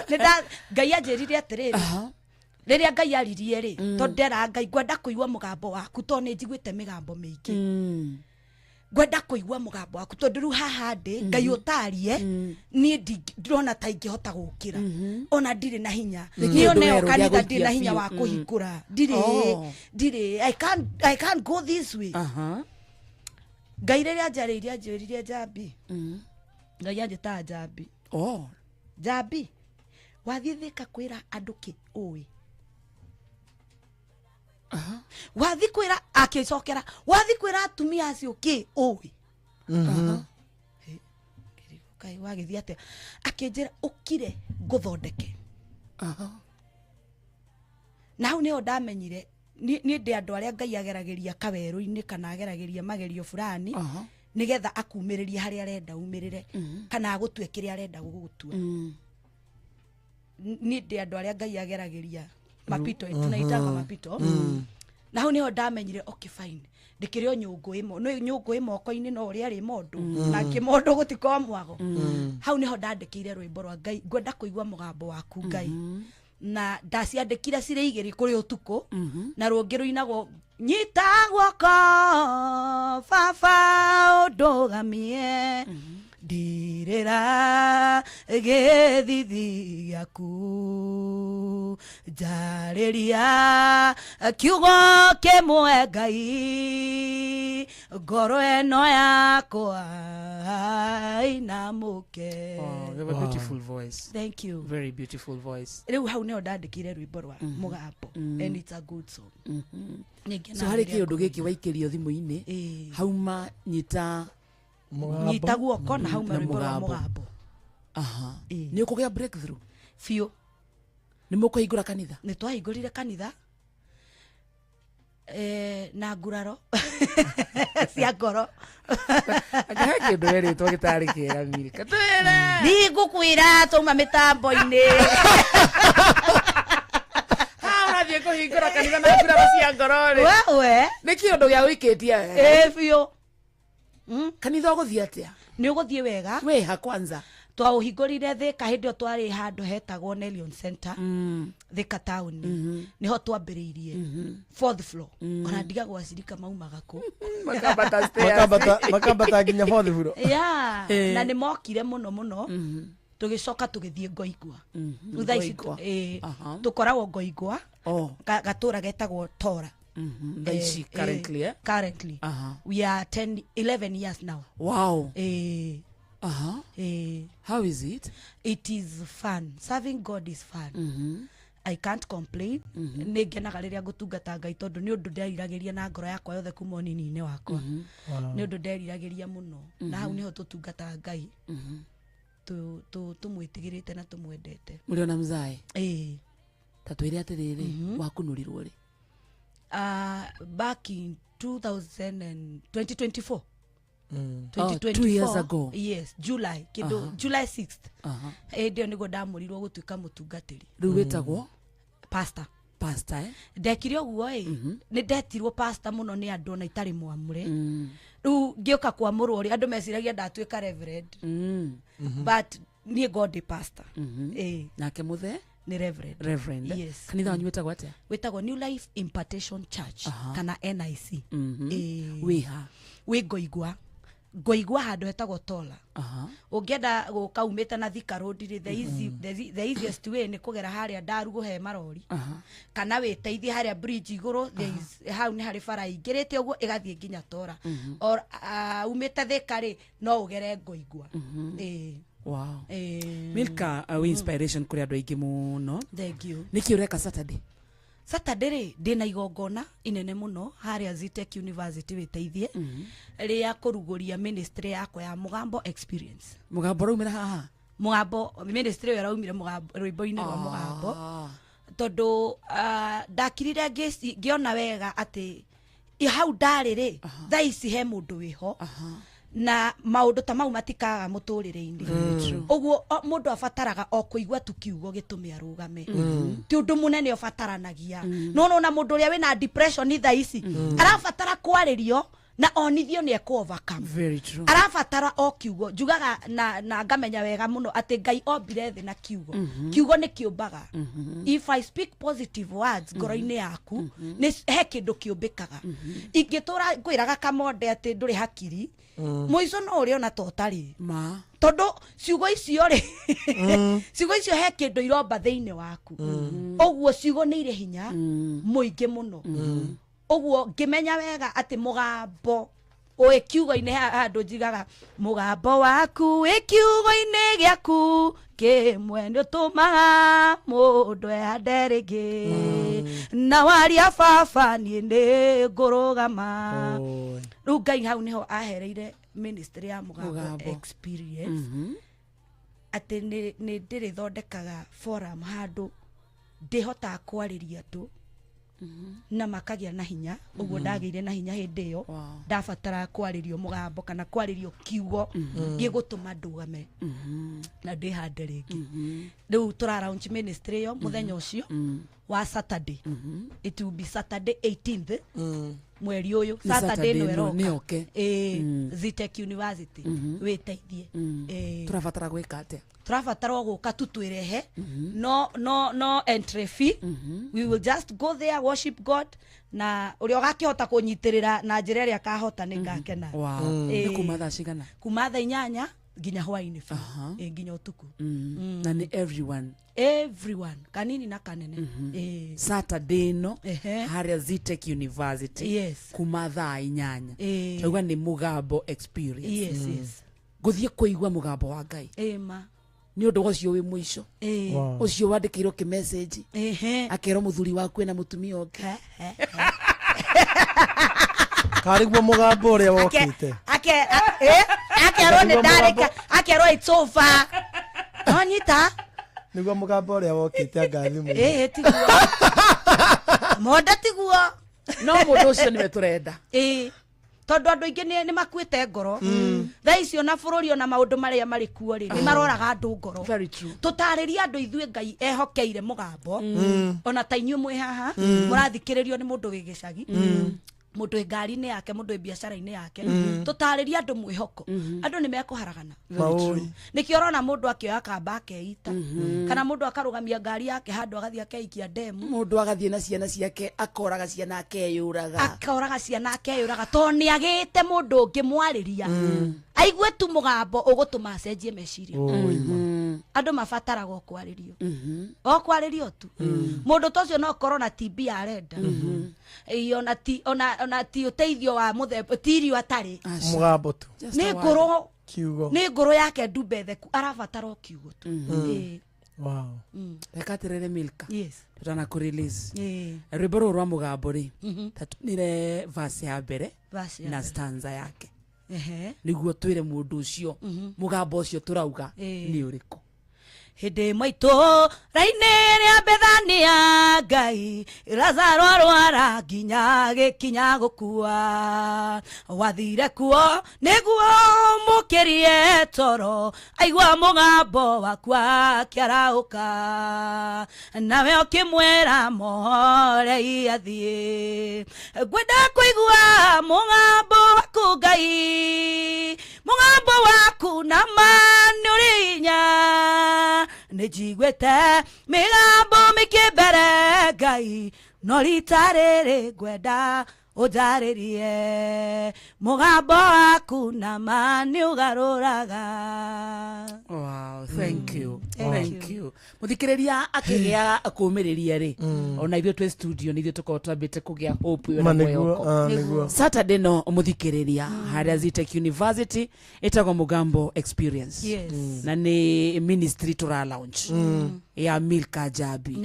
nda Ngai anjirire atiriri riria Ngai aririe ri tondera Ngai ngwenda kuigua mugambo waku to ni njiguite migambo mingi ngwenda kuigua mugambo waku tondu riu haha ndi Ngai utarie ni ndirona ta ingihota gukira ona ndire na hinya ni one kanitha ndire na hinya wa kuhingura ndire I can't go this way Ngai riria njaririe anjiririe Njambi Ngai anjita Njambi Njambi wathie Thika kwira andu ki ui wathi kwira akicokera wathi kwira atumia acio ki ui Kai wagithia atia akinjira ukire nguthondeke na hau niho ndamenyire ni ndi andu aria Ngai agerageria kaweru-ini kana agerageria magerio fulani nigetha akumiriria haria arenda umirire kana agutue kiria arenda gugutua ni ndi andu aria Ngai agerageria mapito tunaitaga mapito na hau niho ndamenyire okay fine ndikirio nyungu imo no nyungu imo ko-ini no uri ari mondu na kimondo gutiko mwago hau niho ndandikire rwimbo rwa Ngai ngwenda kuigua mugambo waku Ngai na ndaciandikire cire igiri kuri utuku na rungi ruinagwo nyita guoko baba undugamie ndirira githithi giaku njariria kiugo kimwe Ngai ngoro eno yakwa inamuke. You have a beautiful voice. Thank you. Very beautiful voice. Riu hau niho ndandikire rwimbo rwa mugambo and it's a good song. So hari kiundu giki waikirio thimu-ini hauma nyita nyita guoko na hauma rwimbo rwa mugambo. Ni ukugia breakthrough fiu ni mukuhingura kanitha ni twahingurire kanitha na nguraro cia ngoro akahe kindu weritwo gitari kiera Milka twira ni ngukwira tuma mitambo-ini urathie kuhingura kanitha na nguraro cia ngoro ri we ni kiundu gia wikitie fiu kanitha uguthie atia ni uguthie wega we ha kwanza twauhingũrire Thika hĩndĩ ĩyo twarĩ handũ hetagwo Nelion Center Thika town niho twambĩrĩirie 4th floor ona ndigagwo acirika maumaga kũ makambata nginya 4th floor na nĩ mokire mũno tũgĩcoka tũgĩthiĩ Ngoigwa thutha ici tũkoragwo Ngoigwa gatũra getagwo Tora currently we are 11 years now. Wow. How is it? It is fun. Serving God is fun. I can't complain. Nĩ ngenaga rĩrĩa ngũtungata Ngai tondũ nĩ ũndũ nderiragĩria na ngoro yakwa yothe kuma ũnini-inĩ wakwa. Nĩ ũndũ nderiragĩria mũno na hau niho tũtungata Ngai tumwĩtigĩrĩte na tũmwendete. Mũrĩona mzae? Ta twĩre atĩrĩrĩ wakunurirwo rĩ? Back in 2024. 2 years ago. Yes, July 6th. Ndio nĩguo ndamurirwo gũtuĩka mũtungatĩri. Rĩu wĩtagwo pastor. Ndekire ũguo nĩ ndetirwo pastor mũno nĩ andũ na itarĩ mwamũre. Rĩu ngĩũka kwamũrwo rĩ andũ meciragia ndatuĩka reverend. But niĩ God pastor. Nake mũthe ni reverend. Yes. Kanitha wanyu wĩtagwo atĩa? Wĩtagwo New Life Impartation Church kana NIC. Wĩha wĩ Ngoigwa handũ hetagwo Tola. Ũngĩenda gũka umĩte na Thika Road the easiest way nĩ kũgera harĩa Ndarugu he marori kana wĩteithie harĩa bridge igũrũ hau nĩ harĩ bara ingĩrĩte ũguo ĩgathiĩ nginya Tora or umĩte Thika rĩ no ũgere Ngoigwa. Wow. Milka inspiration kuri andũ aingĩ mũno. Thank you. Nĩkĩ ũreka Saturday? Saturday rĩ ndĩna igongona inene mũno harĩa Zitech University wĩteithie rĩa kũrugũria ministry yakwa ya Mugambo Experience. Mugambo raumĩra haha? Mugambo ministry ĩyo raumire rwĩmbo-inĩ rwa Mugambo tondũ ndakirire ngĩona wega atĩ hau ndarĩ rĩ thaa ici he mũndũ wĩho na maundu ta mau matikaga mũtũrĩre-inĩ. Ũguo mũndũ abataraga o kũigua tu kiugo gĩtũme arũgame. Ti ũndũ mũnene ũbataranagia. No na mũndũ ũrĩa wĩna depression thaa ici arabatara kwarĩrio na onithio nĩ overcome. Very true. Arabatara o kiugo njugaga na ngamenya wega mũno atĩ Ngai ombire thĩ na kiugo. Kiugo nĩ kĩũmbaga. If I speak positive words ngoro-inĩ yaku nĩ he kĩndũ kĩũmbĩkaga. Ingĩtũra ngwĩraga kamonde atĩ ndũrĩ hakiri mũico no ũrĩ ona totarĩ tondũ ciugo icio rĩ ciugo icio he kĩndũ iromba thĩinĩ waku. Ũguo ciugo nĩ irĩ hinya mũingĩ mũno. Ũguo ngĩmenya wega atĩ mũgambo wĩ kiugo-inĩ handũ njigaga mũgambo waku wĩ kiugo-inĩ gĩaku kĩmwe nĩ ũtũmaga mũndũ ehande rĩngĩ na waria baba niĩ nĩ ngũrũgama. Rĩu Ngai hau niho ahereire ministry ya Mugambo Experience atĩ nĩ ndĩrĩthondekaga forum handũ ndĩhotaga kwarĩria andũ na makagĩa na hinya. Ũguo ndagĩire na hinya hĩndĩ ĩyo ndabatara kwarĩrio mũgambo kana kwarĩrio kiugo gĩgũtũma ndũgame na ndĩhande rĩngĩ. Rĩu tũra launch ministry yo mũthenya ũcio wa Saturday. It will be Saturday 18th mweri ũyũ Saturday no eroka Zitech University wĩteithie. Tũrabatara gwĩka atĩa? Tũrabatara gũka tu twĩrehe no entry fee. We will just go there worship God na ũrĩa ũgakĩhota kũnyitĩrĩra na njĩra ĩrĩa akahota nĩ ngakena. Nĩ kuma thaa cigana? Kuma thaa 8 nginya hwaĩ-inĩ nginya ũtukũ. Na nĩ everyone kanini na kanene. Saturday no harĩa Zitech University kuma thaa 8 tauga nĩ Mugambo Experience. Gũthiĩ kũigua mũgambo wa Ngai nĩ ũndũ ũcio wĩ mũico ũcio wandĩkĩirwo kĩmessage akerwo mũthuri waku ena mũtumia ũngĩ karĩguo mũgambo ũrĩa wokĩte akerwo nĩ ndarĩka akerwo it's over onyita nĩguo mũgambo ũrĩa wokĩte anga thimũ tiguo monda tiguo no mũndũ ũcio nĩwe tũrenda tondu andu aingi ni makuite ngoro thaa icio na bururi ona maundu maria mari kuo ri ni maroraga andu ngoro tutariria andu ithuĩ Ngai ehokeire mugambo ona ta inyuĩ mwe haha murathikĩrĩrio ni mundu wĩ gĩcagi mundu ngari-ini yake mundu biacara-ini yake tutariria andu mwihoko andu ni mekuharagana nikio rona mundu akioya kamba akeita kana mundu akarugamia ngari yake handu agathie akeikia ndemu mundu agathie na ciana ciake akoraga ciana akeyuraga to ni agite mundu ungi mwariria aigue tu mugambo ugutuma acenjie meciria andu mabataraga okwaririo tu mundu tocio no korona TB arenda iyo ona ti uteithio wa muthemba tirio atari mugambo tu ni ngoro yake ndumbetheku arabatara kiugo tu wow reka terere Milka yes tutana ku release rwimbo ruru rwa mugambo ri tatunire verse ya mbere na stanza yake niguo twire mundu ucio mugambo ucio turauga ni uriku hinde maitu raine ria bethania Ngai Lazaro rwara nginya gikinya gukua wathire kuo niguo mukirie toro aigua mugambo wakwa kiarauka nawe ukimwera mohore iathie ngwenda kuigua mugambo waku Ngai mugambo waku na mani urinya nijigwete migambo mikibere Ngai no rita riri ngwenda ujaririe mugambo waku na mani ugaruraga. Wow, thank you. Thank you. Muthikiriria akigia kumiriria ri ona ithio twe studio nithio tuko twambite kugia hope yo na mweko Saturday no muthikiriria haria Zitech University etagwo mugambo experience na ni ministry tura launch ya Milka Jabi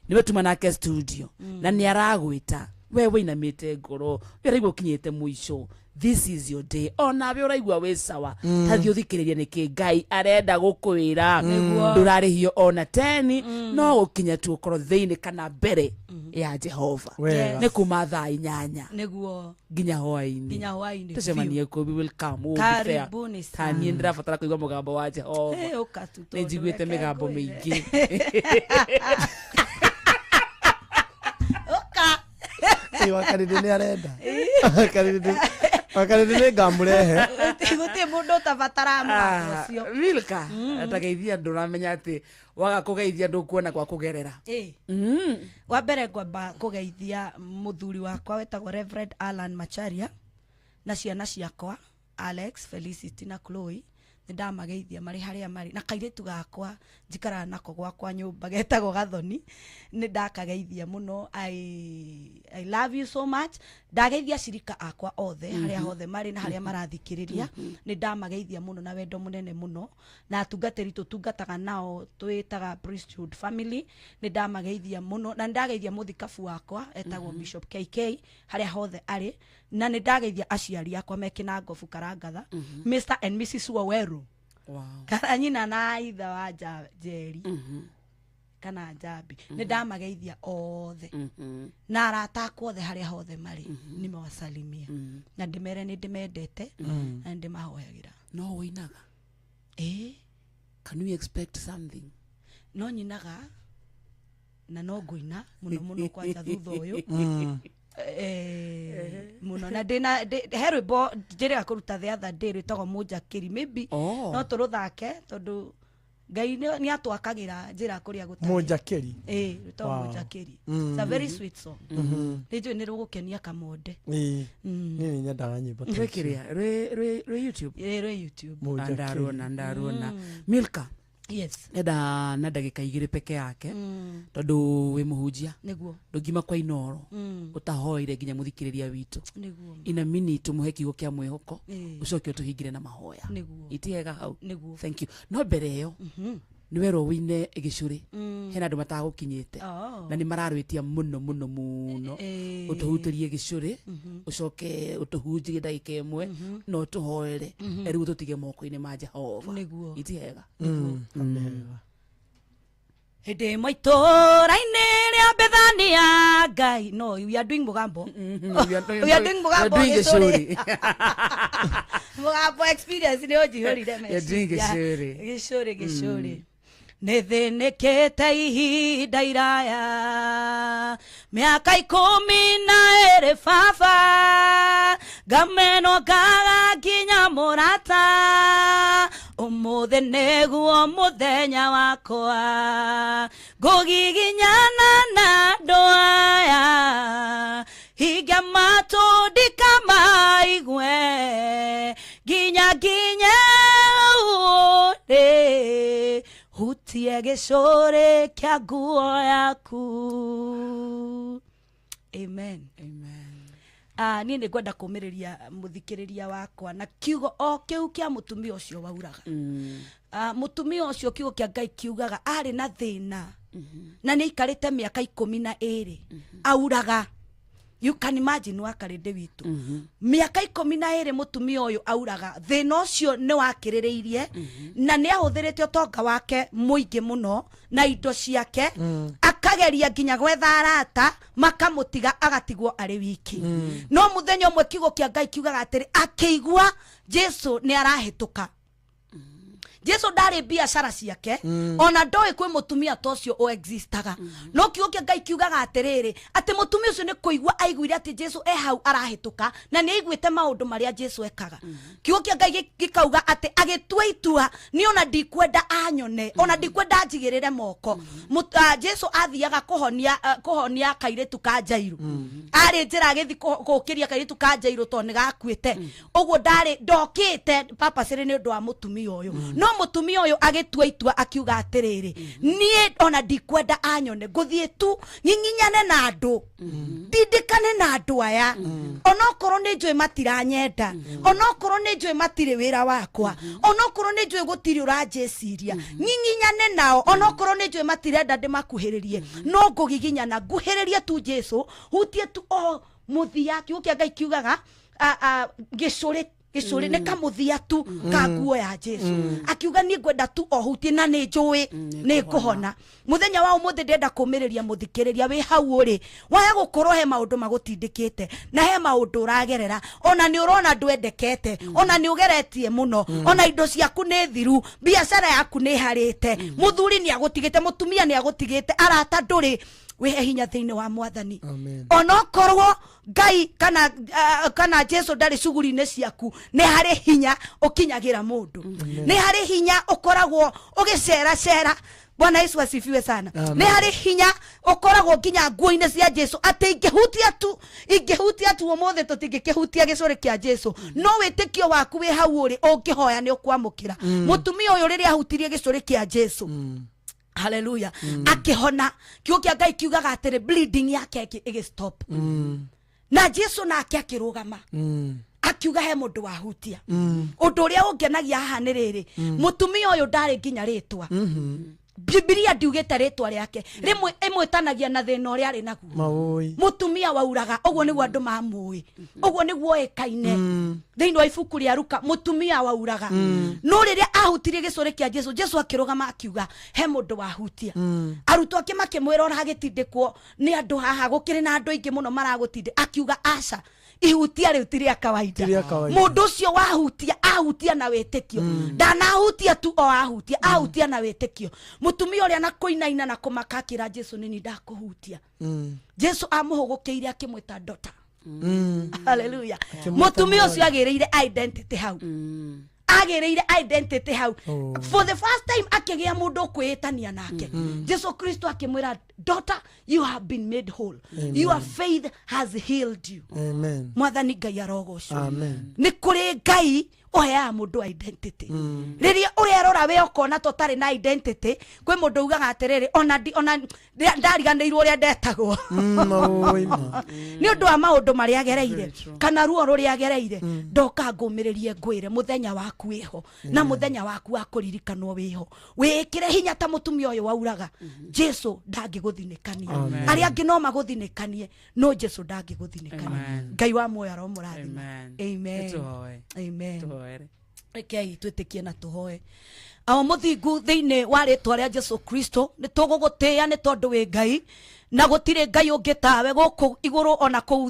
niwe tuma nake studio na ni aragwita wewe inamite ngoro weraigwa kinyete muisho this is your day ona be uraigwa we sawa tathi uthikiriria niki Ngai arenda gukwira ndurarihio ona 10 no gukinya tu ukoro thiini kana mbere ya Jehova ni kuma thaa 8 niguo nginya hwaini tucemanie ku we will come karibuni sana tani ndirabatara kuigwa mugambo wa Jehova ni njiguite migambo mingi wakaridi ni arenda wakaridi ni ngamurehe guti mundu tabatara mucio Milka atageithia nduramenya ati waga kugeithia ndukuona kwa kugerera wa mbere ngwamba kugeithia muthuri wakwa wetagwo Reverend Alan Macharia na ciana ciakwa Alex, Felicity na Chloe ndamageithia mari haria mari na kairitu gakwa njikara nako gwakwa nyumba getagwo Gathoni ni ndakageithia muno I love you so much ndageithia shirika akwa othe haria hothe mari na haria marathikiriria ni ndamageithia muno na wendo munene muno na atungatiri tutungataga nao twitaga priesthood family ni ndamageithia muno na ndageithia muthikabu wakwa etagwo Bishop KK haria hothe ari na ni ndageithia aciari akwa mekina ngofu Karangatha Mr and Mrs Waweru kana nyina na itha wa Jerry kana Jabi ni ndamageithia othe na aratakwo othe haria hothe mari ni mawasalimia na ndimere ni ndimendete na ndimahoyagira no winaga can we expect something no nyinaga na no nguina muno kwanja thutha uyu muno na ndina herbo njira kuruta the other day rwitagwo Mujakiri maybe no turuthake tondu Ngai ni atwakagira njira kuria gutari Mujakiri rwitagwo Mujakiri it's a very sweet song nijo ni rugukenia kamonde ni nyendaga nyimbo twekiria re YouTube ndarona Milka yes eda na ndagika igiri peke yake tondu wi muhunjia niguo ndugima kwa inoro utahoire nginya muthikiriria witu niguo ina minute muhe kiugo kia mwihoko ucoke utuhingire na mahoya niguo itiega hau niguo thank you no mbere yo niwe rowine igicuri hena andu matagukinyite na ni mararwitia muno utuhutirie gicuri ucoke utuhunjie ndagika imwe no tuhoere riu tutige moko-ini ma Jehova niguo itiega hinde maitura-ini ria Bethania Ngai no we are doing mugambo we are doing mugambo gicuri mugambo experience ni ujihurire meci gicuri nithinikite ihinda iraya miaka 12 baba ngameno ngaga nginya murata umuthi niguo muthenya wakwa ngugiginyana na ndoaya higa matundika maigwe ginya ure hutie gicore kia nguo yaku. Amen. Ni nĩ ngwenda kũmĩrĩria mũthikĩrĩria wakwa na kiugo o kĩu kĩa mũtumia ũcio wauraga. Mũtumia ũcio kiugo kĩa Ngai kiugaga arĩ na thĩna na nĩ aikarĩte mĩaka 12 auraga. You can imagine wakarĩndĩ witũ mĩaka 12 mũtumia ũyũ auraga thĩna ũcio nĩ wakĩrĩrĩirie na nĩ ahũthĩrĩte ũtonga wake mũingĩ mũno na indo ciake akageria nginya gwetha arata makamũtiga agatigwo arĩ wiki. No mũthenya ũmwe kiugo kĩa Ngai kiugaga atĩrĩ akĩigua Jesu nĩ arahĩtũka. Jesu ndarĩ biacara ciake ona ndoĩ kwĩ mũtumia ta ũcio o existaga. No kiugo kĩa Ngai kiugaga atĩrĩrĩ atĩ mũtumia ũcio nĩ kũigua aiguire atĩ Jesu hau arahĩtũka na nĩ aiguĩte maũndũ marĩa Jesu ekaga. Kiugo kĩa Ngai gĩkauga atĩ agĩtua itua nĩ ona ndikwenda anyone ona ndikwenda njigĩrĩre moko. Jesu athiaga kũhonia kairĩtu ka Jairũ. Arĩ njĩra agĩthi gũkĩria kairĩtu ka Jairũ tondũ nĩ gakuĩte. Ũguo ndokĩte purpose nĩ ũndũ wa mũtumia ũyũ. No mũtumia ũyũ agĩtua itua akiuga atĩrĩrĩ niĩ ona ndikwenda anyone ngũthiĩ tu nginyinyane na andũ ndindĩkane na andũ aya onokorwo nĩ njũĩ matiranyenda onokorwo nĩ njũĩ matirĩ wĩra wakwa onokorwo nĩ njũĩ gũtirĩ ũranjĩciria nginyinyane nao onokorwo nĩ njũĩ matirenda ndĩmakuhĩrĩrie no ngũgiginyana nguhĩrĩrie tu Jesu hutie tu o mũthia. Kiugo kĩa Ngai kiugaga gĩcũrĩ nĩ kamũthia tu ka nguo ya Jesu. Akiuga niĩ ngwenda tu o hutie na nĩ njũĩ nĩ kũhona. Mũthenya wa ũmũthĩ ndenda kũmĩrĩria mũthikĩrĩria wĩ hau ũrĩ waya gũkorwo he maũndũ magũtindĩkĩte na he maũndũ ũragerera ona nĩ ũrona ndwendekete ona nĩ ũgeretie mũno ona indo ciaku nĩ thiru biacara yaku nĩ harĩte mũthuri nĩ agũtigĩte mũtumia nĩ agũtigĩte arata ndũrĩ wĩhe hinya thĩinĩ wa Mwathani. Onokorwo Ngai kana Jesu ndarĩ cuguri-inĩ ciaku nĩ harĩ hinya ũkinyagĩra mũndũ. Nĩ harĩ hinya ũkoragwo ũgĩceracera. Bwana Yesu asifiwe sana. Nĩ harĩ hinya ũkoragwo nginya nguo-inĩ cia Jesu atĩ ingĩhutia tu ũmũthĩ tũtingĩkĩhutia gĩcũrĩ kĩa Jesu. No wĩtĩkio waku wĩ hau ũrĩ ũngĩhoya nĩ ũkwamũkĩra. Mũtumia ũyũ rĩrĩa ahutirie gĩcũrĩ kĩa Jesu haleluya akihona. Kiugo kĩa Ngai kiugaga atĩrĩ bleeding yake ĩgĩstop na Jesu nake akĩrũgama akiuga he mũndũ wahutia. Ũndũ ũrĩa ũngenagia haha nĩ rĩrĩ mũtumia ũyũ ndarĩ nginya rĩtwa. Biblia ndiugĩte rĩtwa rĩake rĩmwe ĩmwĩtanagia na thĩna ũrĩa arĩ naguo. Mũtumia wauraga ũguo nĩguo andũ mamũĩ ũguo nĩguo ĩkaine thĩinĩ wa ibuku rĩa Luka mũtumia wauraga. No rĩrĩa ahutirie gĩcũrĩ kĩa Jesu Jesu akĩrũgama akiuga he mũndũ wahutia. Arutwo ake makĩmwĩra ona hagĩtindĩkwo nĩ andũ haha gũkĩrĩ na andũ aingĩ mũno maragũtindĩ. Akiuga aca ihutia rĩu ti rĩa kawaida. Mũndũ ũcio ahutia na wĩtĩkio. Ndanahutia tu o ahutia na wĩtĩkio. Mũtumia ũrĩa na kũinaina na kũmaka akĩra Jesu nĩ ndakũhutia. Jesu amũhũgũkĩire akĩmwĩta daughter. Hallelujah. Mũtumia ũcio agĩrĩire identity hau. For the first time akĩgĩa mũndũ kwĩtania nake. Jesu Kristo akĩmwĩra daughter you have been made whole. Your faith has healed you. Mwathani Ngai arogocwo. Nĩ kũrĩ Ngai oya mũndũ identity. Rĩrĩa ũrerora we ũkona tũtarĩ na identity kwĩ mũndũ ugaga atĩrĩrĩ ona ndariganĩirwo ũrĩa ndetagwo. Nĩ ũndũ wa maũndũ marĩa agereire kana ruo rũrĩa agereire ndoka ngũmĩrĩrie ngwĩre mũthenya waku wĩho na mũthenya waku wa kũririkanwo wĩho. Wĩkĩre hinya ta mũtumia ũyũ wauraga Jesu ndangĩgũthinĩkania. Arĩa angĩ no magũthinĩkanie no Jesu ndangĩgũthinĩkania. Ngai wa muoyo aromũrathima. Amen. Rekei twĩtĩkie na tũhoe. Ao mũthingu thĩinĩ wa rĩtwa rĩa Jesu Kristo nĩ tũgũgũtĩĩa nĩ tondũ wĩ Ngai na gũtirĩ Ngai ũngĩ tawe gũkũ igũrũ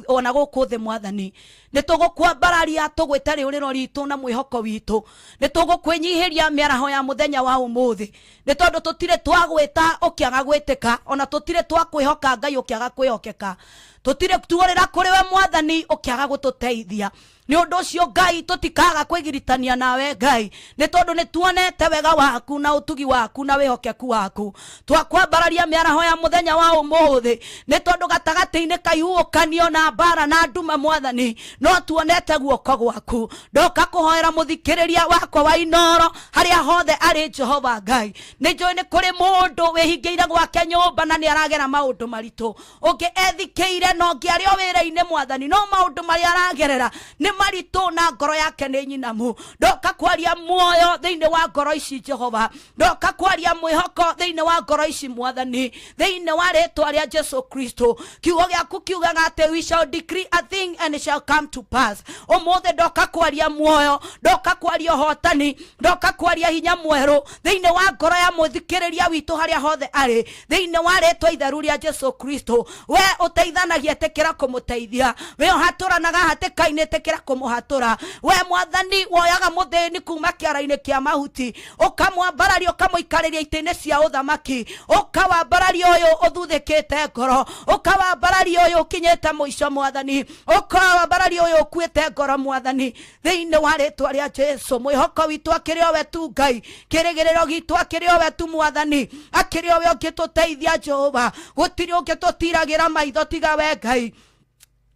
ona gũkũ thĩ Mwathani. nitugukwambararia tugwite riuriro ritu na mwihoko witu nitugukwenyihiria miaraho ya muthenya wa umuthi ni tondu tutire twagwita ukiaga gwitika ona tutire twakwihoka Ngai ukiaga kwihokeka tutire tuorera kuri we Mwathani ukiaga gututeithia ni undu ucio Ngai tutikaga kwigiritania nawe Ngai ni tondu ni tuonete wega waku na utugi waku na wihokeku waku twakwambararia miaraho ya muthenya wa umuthi ni tondu gatagati-ini kaihuukanio na mbara na nduma Mwathani no tuonete guoko gwaku ndoka kuhoera muthikiriria wakwa wa Inoro haria hothe ari Jehova Ngai ni njui ni kuri mundu wihingiire gwake nyumba na ni aragera maundu maritu ungi ethikiire no ngiari o wira-ini Mwathani no maundu maria aragerera ni maritu na ngoro yake ni nyinamu ndoka kwaria muoyo thiini wa ngoro ici Jehova ndoka kwaria mwihoko thiini wa ngoro ici Mwathani thiini wa ritwa ria Jesu Kristo kiugo giaku kiugaga ati we shall decree a thing and it shall come to pass umuthi ndoka kwaria muoyo ndoka kwaria hotani ndoka kwaria hinya mweru thiini wa ngoro ya muthikiriria witu haria hothe ari thiini wa ritwa itheru ria Jesu Kristo we uteithanagia tekera kumuteithia we haturanaga hatikaine tekera kumuhatura we Mwathani woyaga muthini kuma kiara-ini kia mahuti ukamwambararia ukamuikariria itene cia uthamaki ukawambararia uyu uthuthikite ngoro ukawambararia uyu ukinyete muico Mwathani ukawambararia uyu ukuite ngoro Mwathani thiini wa ritwa ria Jesu mwihoko witu akiri o we tu Ngai kirigiriro gitu akiri o we tu Mwathani akiri o we ungituteithia Jehova gutiri ungitutiragira maitho tiga we Ngai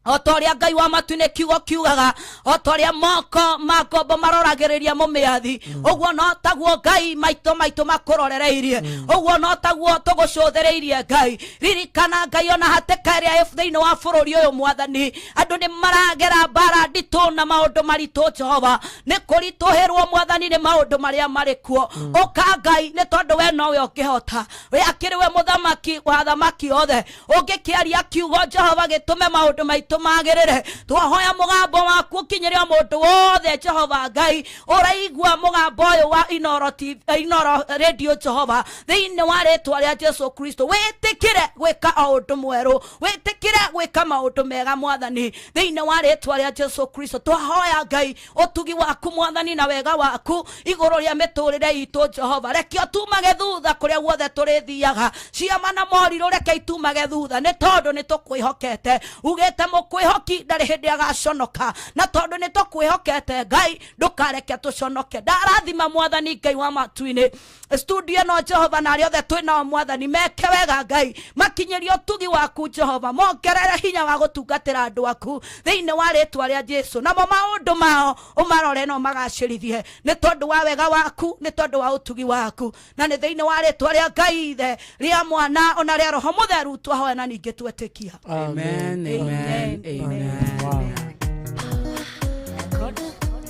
otoria Ngai wa matu-ini kiugo kiugaga otoria moko magombo maroragiriria mumiathi uguo no taguo Ngai maitu makurorereirie uguo no taguo tugucuthiriirie Ngai ririkana Ngai ona hateka iria thiini wa bururi uyu Mwathani andu ni maragera mbara nditu na maundu maritu Jehova ni kurituhirwo Mwathani ni maundu maria marikuo uka Ngai ni tondu we nowe ukihota we akiri we muthamaki wa thamaki othe ungikiaria kiugo Jehova gitume maundu maitu magirire twahoya mugambo waku kinyiria mundu wothe Jehova Ngai uraigua mugambo uyu wa Inoro TV Inoro radio Jehova thiini wa ritwa ria Jesu Kristo witikire gwika aundu mweru witikire gwika maundu mega Mwathani thiini wa ritwa ria Jesu Kristo twahoya Ngai utugi waku Mwathani na wega waku iguru ria miturire itu Jehova rekio tumage thutha kuria guothe turithiaga ciama na moriru reke itumage thutha ni tondu ni tukwihokete ugite mukwihoki ndari hindi agaconoka na tondu ni tukwihokete Ngai ndukareke tuconoke ndarathima Mwathani Ngai wa matu-ini studio no Jehova na riothe twina Mwathani meke wega Ngai makinyirio tugi waku Jehova mongerere hinya wa gutungatira andu aku thiini wa ritwa ria Jesu namo maundu mao umarore no magacirithie ni tondu wa wega waku ni tondu wa utugi waku na ni thiini wa ritwa ria Ngai ithe ria Mwana ona ria Roho Mutheru twahoya na ningi twetikia amen amen amen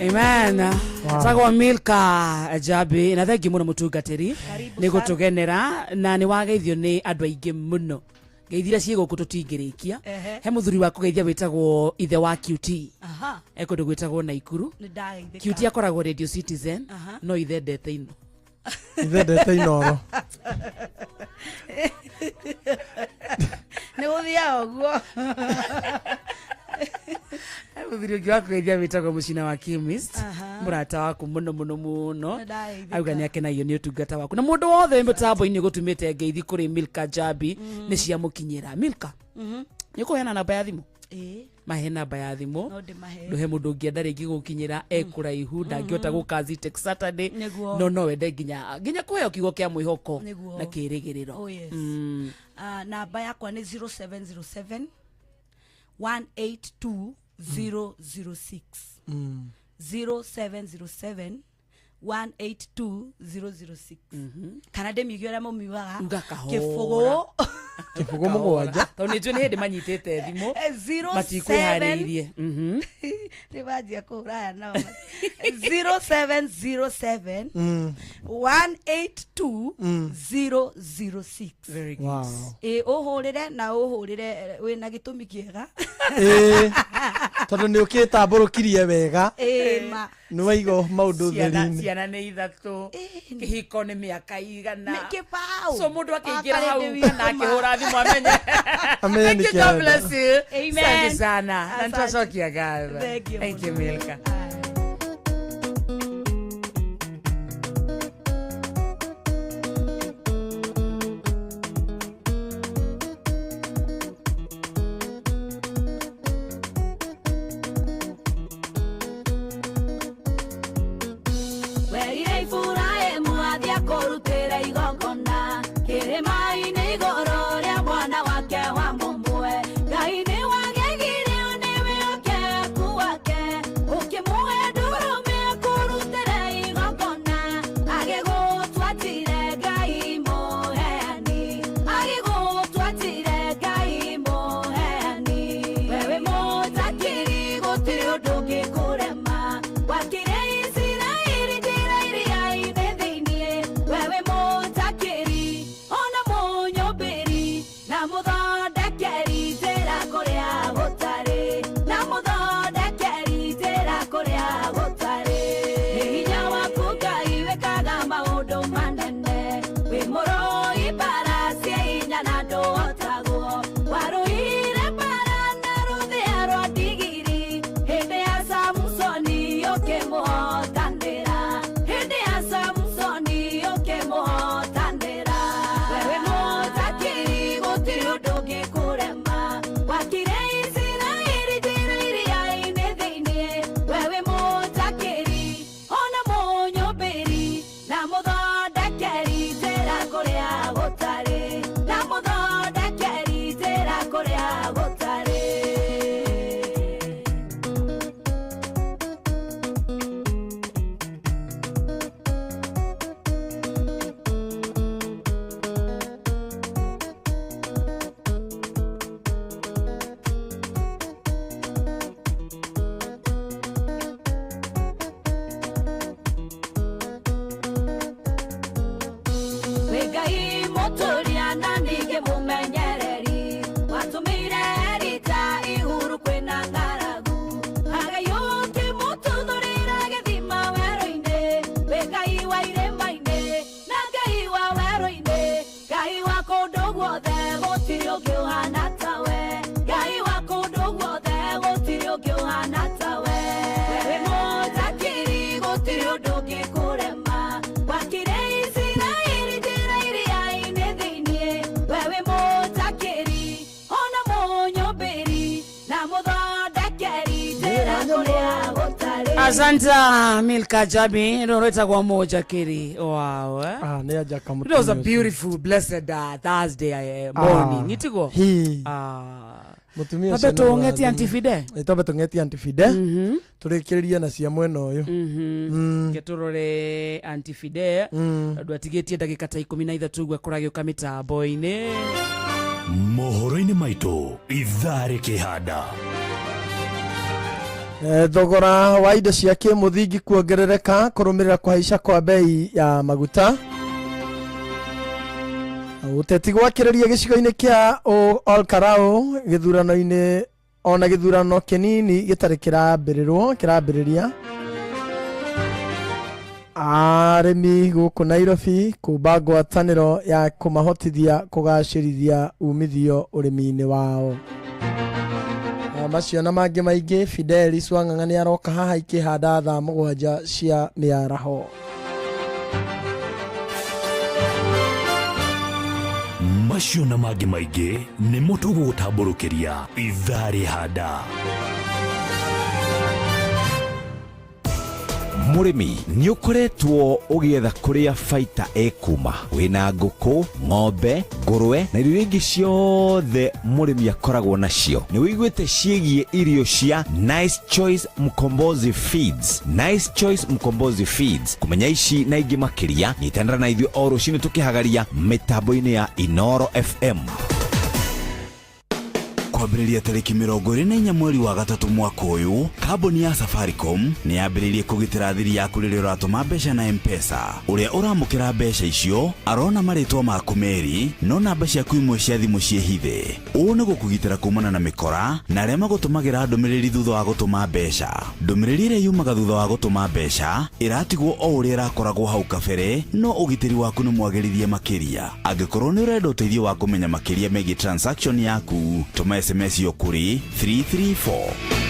amen sagwa Milka Jabi na thank you muno mutungatiri ni gutugenera na ni wageithio ni andu aingi muno geithira cie guku tutingirikia he muthuri wa kugeithia witagwo ithe wa QT ekundu gwitagwo Naikuru QT akoragwo Radio Citizen no ithe ndete ino ithe ndete Inoro ni uthia oguo muthuri ungi wa kugeithia witagwo mucina wa chemist murata waku muno auga ni akenagio ni utungata waku na mundu wothe mutambo-ini gutumite ngeithi kuri Milka Jabi ni cia mukinyira Milka ni kuheana namba ya thimu mahe namba ya thimu nduhe mundu ungienda ringi gukinyira ekuraihu ndangihota gukazi Tech Saturday no wende nginya kuheo kiugo kia mwihoko na kirigiriro namba yakwa ni 0707 182 006 182 kana ndemigio ria mumiwaga kifugo mugwanja tondu nitwe ni hindi manyitite thimu matikwihariirie ribanjia kuraya no 0707 182006. Very good. Wow. Uhurire na uhurire wina gitumi kiega. Tondu ni ukitamburukirie wega. Ma. Ni waigo maundu theri-ini. Ciana nĩ ithatu. Kĩhiko nĩ mĩaka igana. Nĩ kĩbaũ. So mũndũ akĩingĩra hau na akĩhũra thimũ amenye. Amen. Thank you, God bless you. Amen. Asante sana. Na Asante. nitwacokia ngatho. Thank you, Milka. Werire ifurahe mwathia kurutira igongona kirima-ini iguru ria mwana wake wa mumbwe Ngai ni wagegire niwe okeku wake ukimuhe ndurume kurutira igongona agigutwatire Ngai muheani agigutwatire Ngai muheani wewe mutakiri gutiri undu ungikurema wakire Asante Milka Jabi, ndio kwa moja kiri. Wow. Ni aja kama. It was a beautiful blessed Thursday morning. Itiko. Hi. Mutumia Tabe tungeti antifide. Tabe tungeti antifide. Turikiriria na cia mwena uyu. Geturore antifide. Ndwatigetie ndagika ta 13 gwe kuragio kamitambo-ini. Mohoro-ini maitu ithare kihanda. Thogora wa indo cia kimuthingi kuongerereka kurumirira kuhaica kwa bei ya maguta. Uteti gwakiriria gicigo-ini kia Olkarau githurano-ini ona githurano kinini gitari kirambiriria. Arimi guku Nairobi kumba ngwataniro ya kumahotithia kugacirithia umithio urimi-ini wao. Macio na mangi maingi Fidelis Wang'ang'a ni aroka haha ikihanda thaa 7 cia miaraho. Macio na mangi maingi ni mutugu gutamburukiria ithari handa. Murimi ni ukoretwo ugietha kuria faita ekuma wina nguku ng'ombe ngurwe na irio ingi ciothe murimi akoragwo nacio ni wiguite ciegie irio cia Nice Choice Mkombozi Feeds. Nice Choice Mkombozi Feeds kumenya ici na ingi makiria nyitandara na ithio o rucini tukihagaria mitambo-ini ya Inoro FM. kwambĩrĩria tarĩki 24 mweri wa gatatũ mwaka ũyũ, kambuni ya Safaricom nĩ yambĩrĩirie kũgitĩra thiri yaku rĩrĩa ũratũma mbeca na M-Pesa. Ũrĩa ũramũkĩra mbeca icio arona marĩtwa maku merĩ, no namba ciaku imwe cia thimũ ciĩhithe. Ũũ nĩ gũkũgitĩra kumana na mĩkora na arĩa magũtũmagĩra ndũmĩrĩri thutha wa gũtũma mbeca. Ndũmĩrĩri ĩrĩa yumaga thutha wa gũtũma mbeca ĩratigwo o ũrĩa ĩrakoragwo hau kabere, no ũgitĩri waku nĩ mwagĩrithie makĩria. Angĩkorwo nĩ ũrenda ũteithio wa kũmenya makĩria megiĩ transaction yaku, tũma SMS yo kũrĩ 334.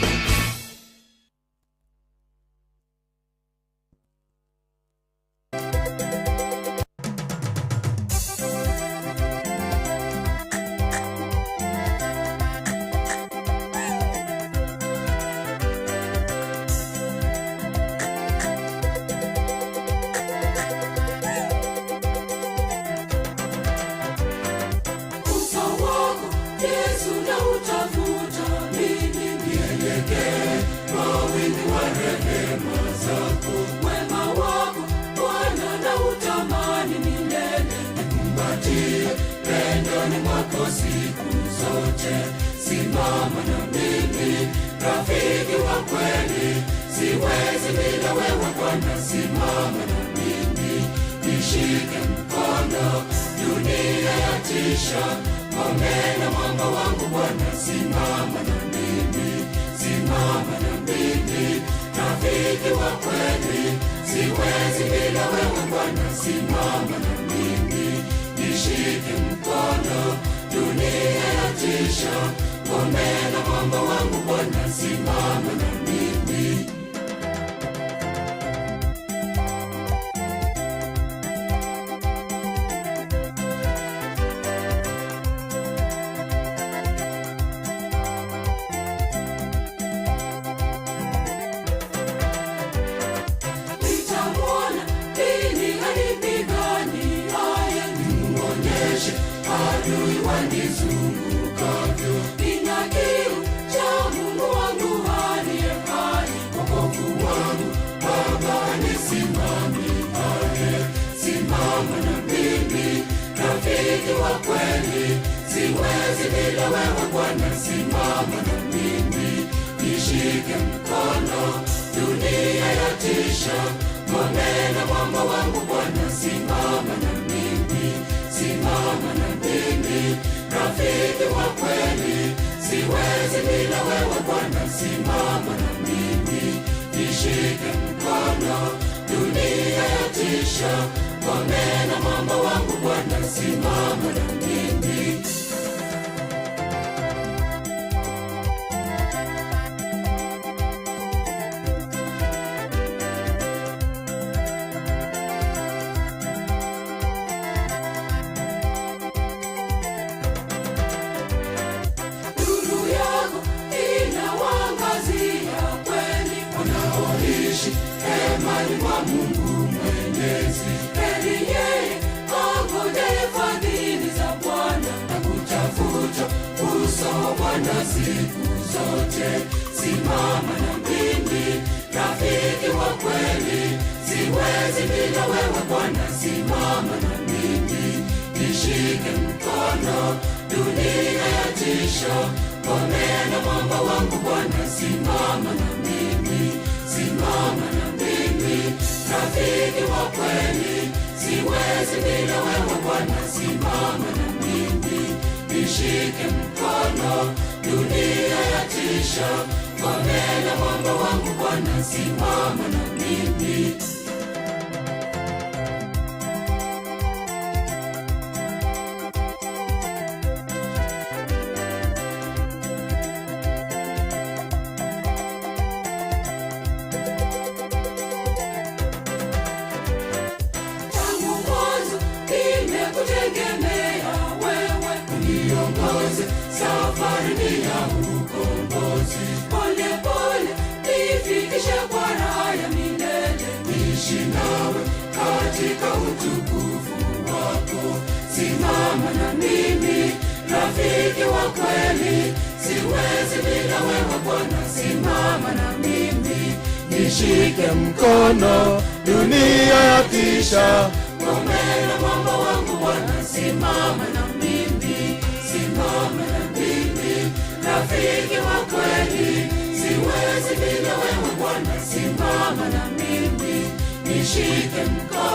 Nishike mkono, dunia yatisha. Ngomena mwamba wangu Bwana, simama na mimi, simama na mimi. rafiki wa kweli, siwezi bila wewe Bwana, simama na mimi, nishike mkono,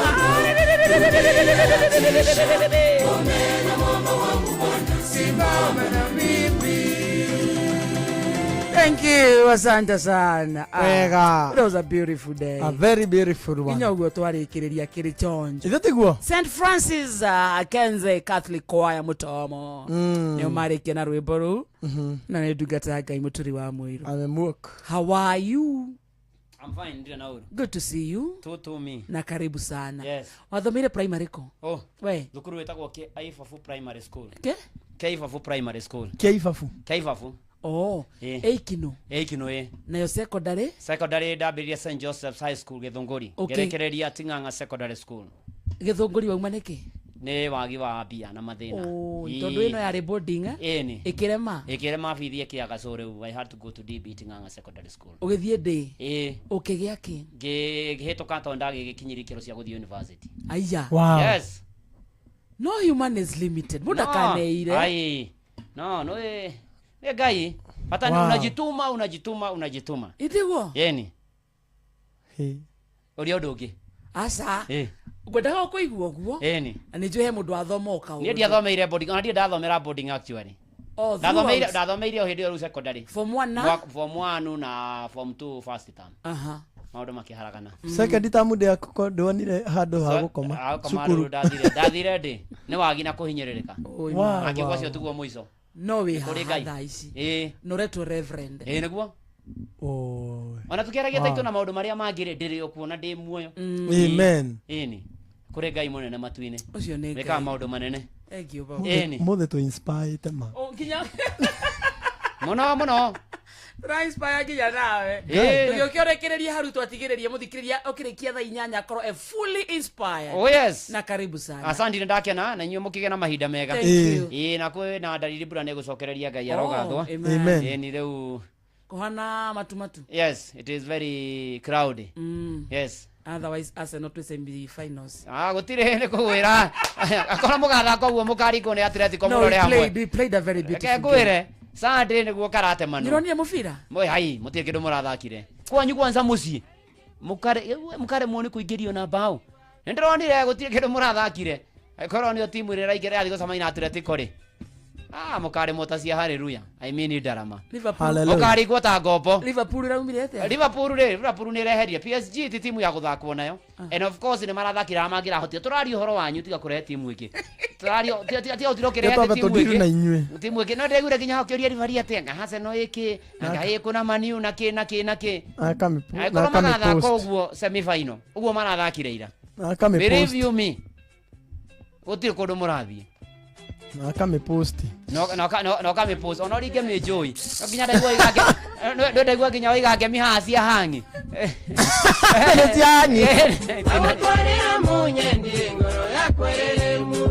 omena mwamba wangu Bwana, simama na mimi. Thank you, asante sana. Wega. It was a beautiful day. A very beautiful one. Inyoguo twarikiria kiri chonjo. Ithatiguo. St. Francis Kenze Catholic Choir Mutomo. Nio marikia na rwimbo ru. Na ni ndungata Ngai muturi wa mwiru. Amemwok. How are you? I'm fine, ndio nauru. Good to see you. To me. Na karibu sana. Yes. Wathomire primary ko? Oh. We. Thukuru wetagwo Kaifafu Primary School. Ke? Kaifafu Primary School. Kaifafu. Oh. Eikino. Eikino Nayo secondary? Secondary ndambĩrĩria St. Joseph's High School Gĩthũngũri. Ngerekereria Ting'ang'a Secondary School. Gĩthũngũri wauma nĩkĩ? Nĩ wagi wa mbia na mathĩna. Tondũ ĩno yarĩ boarding Ĩni. Ĩkĩrema bithi ĩkĩaga so rĩu I had to go to DB Ting'ang'a Secondary School. Ũgĩthiĩ ndĩ? Ũkĩgĩa kĩ? Ngĩhĩtũka tondũ ndagĩgĩkinyĩria ikĩro cia gũthiĩ university. Aya. Wow. Yes. No human is limited. Muda kaneire. Ai. No, Ngai. Hata unajituma. Itiguo? Yeni. Uri undu ungi. Asa. Ngwendaga kuigua guo? Eni. Ani njue he mundu athomoka. Ni ndiathomeire boarding, ona ndathomera boarding actually. Oh, ndathomeirie o hindi yo secondary. Form 1 na? Form 1 na form 2 first term. Aha. Maundu makiharagana. Second term ndia ndonire handu ha gukoma. Cukuru ndathire ndi. Ni wagi na kuhinyiririka. Akigwa cio tuguo muico. No we ha ici. No reto reverend. Niguo. Oh. Ona tukeragia taito na maundu maria mangire ndiri o kuona ndi muoyo. Amen. Eni. Kuri Ngai munene matuine. Ucio ni Meka maundu manene. Thank you baba. Eni. Mothe to inspire tema. Oh kinya. Muno. Inspire kinya nawe. Tukiorekereria haru twatigiriria muthikiriria okirikia thaa 8 akoro fully inspired. Oh yes. Na karibu sana. Asante ndakena na nyuo mukige na mahinda mega. Thank you. Na kwe na dalili bura ne gucokereria Ngai arogathwo. Amen. Ni riu kohana matumatu. Yes, it is very crowded. Yes. Otherwise Arsenal to semi finals. Gutire ne kuwira. Akora mugatha ko guo mukariko ne Atletico murore hamwe. We played a very beautiful game. Sunday niguo karate mano. Nironie mufira. Moi hai mutie kindu murathakire. Kwanyu kwanza mucii. Mukare muone kuingirio na bao. Ndironire gutire kindu murathakire. Akora ni timu ire raigere athi gocamaina Atletico ri. Mukare motacia haleluya. I mean ndarama. Mukare gwata ngombo. Liverpool raumire ate. Liverpool ni reheria PSG ti timu ya guthakwo nayo. And of course ni marathakira magira hotia. Turari uhoro wanyu tiga kurehe timu ingi. Turari ti utirokerehe timu ingi. Timu ingi no ndegure kinya hokiria rivari atenga. Arsenal iki ngai kuna maniu na ki. Akame post. Semi final. Uguo marathakire ira. Akame post. Believe you me. Gutire kundu murathie. Akame post. No kame post. Ona ringe me joy. No kinya ndaigua igake. No ndaigua kinya igake mihasi ahangi. Netiani. Awatwarira munye ndi ngoro yakwerere mu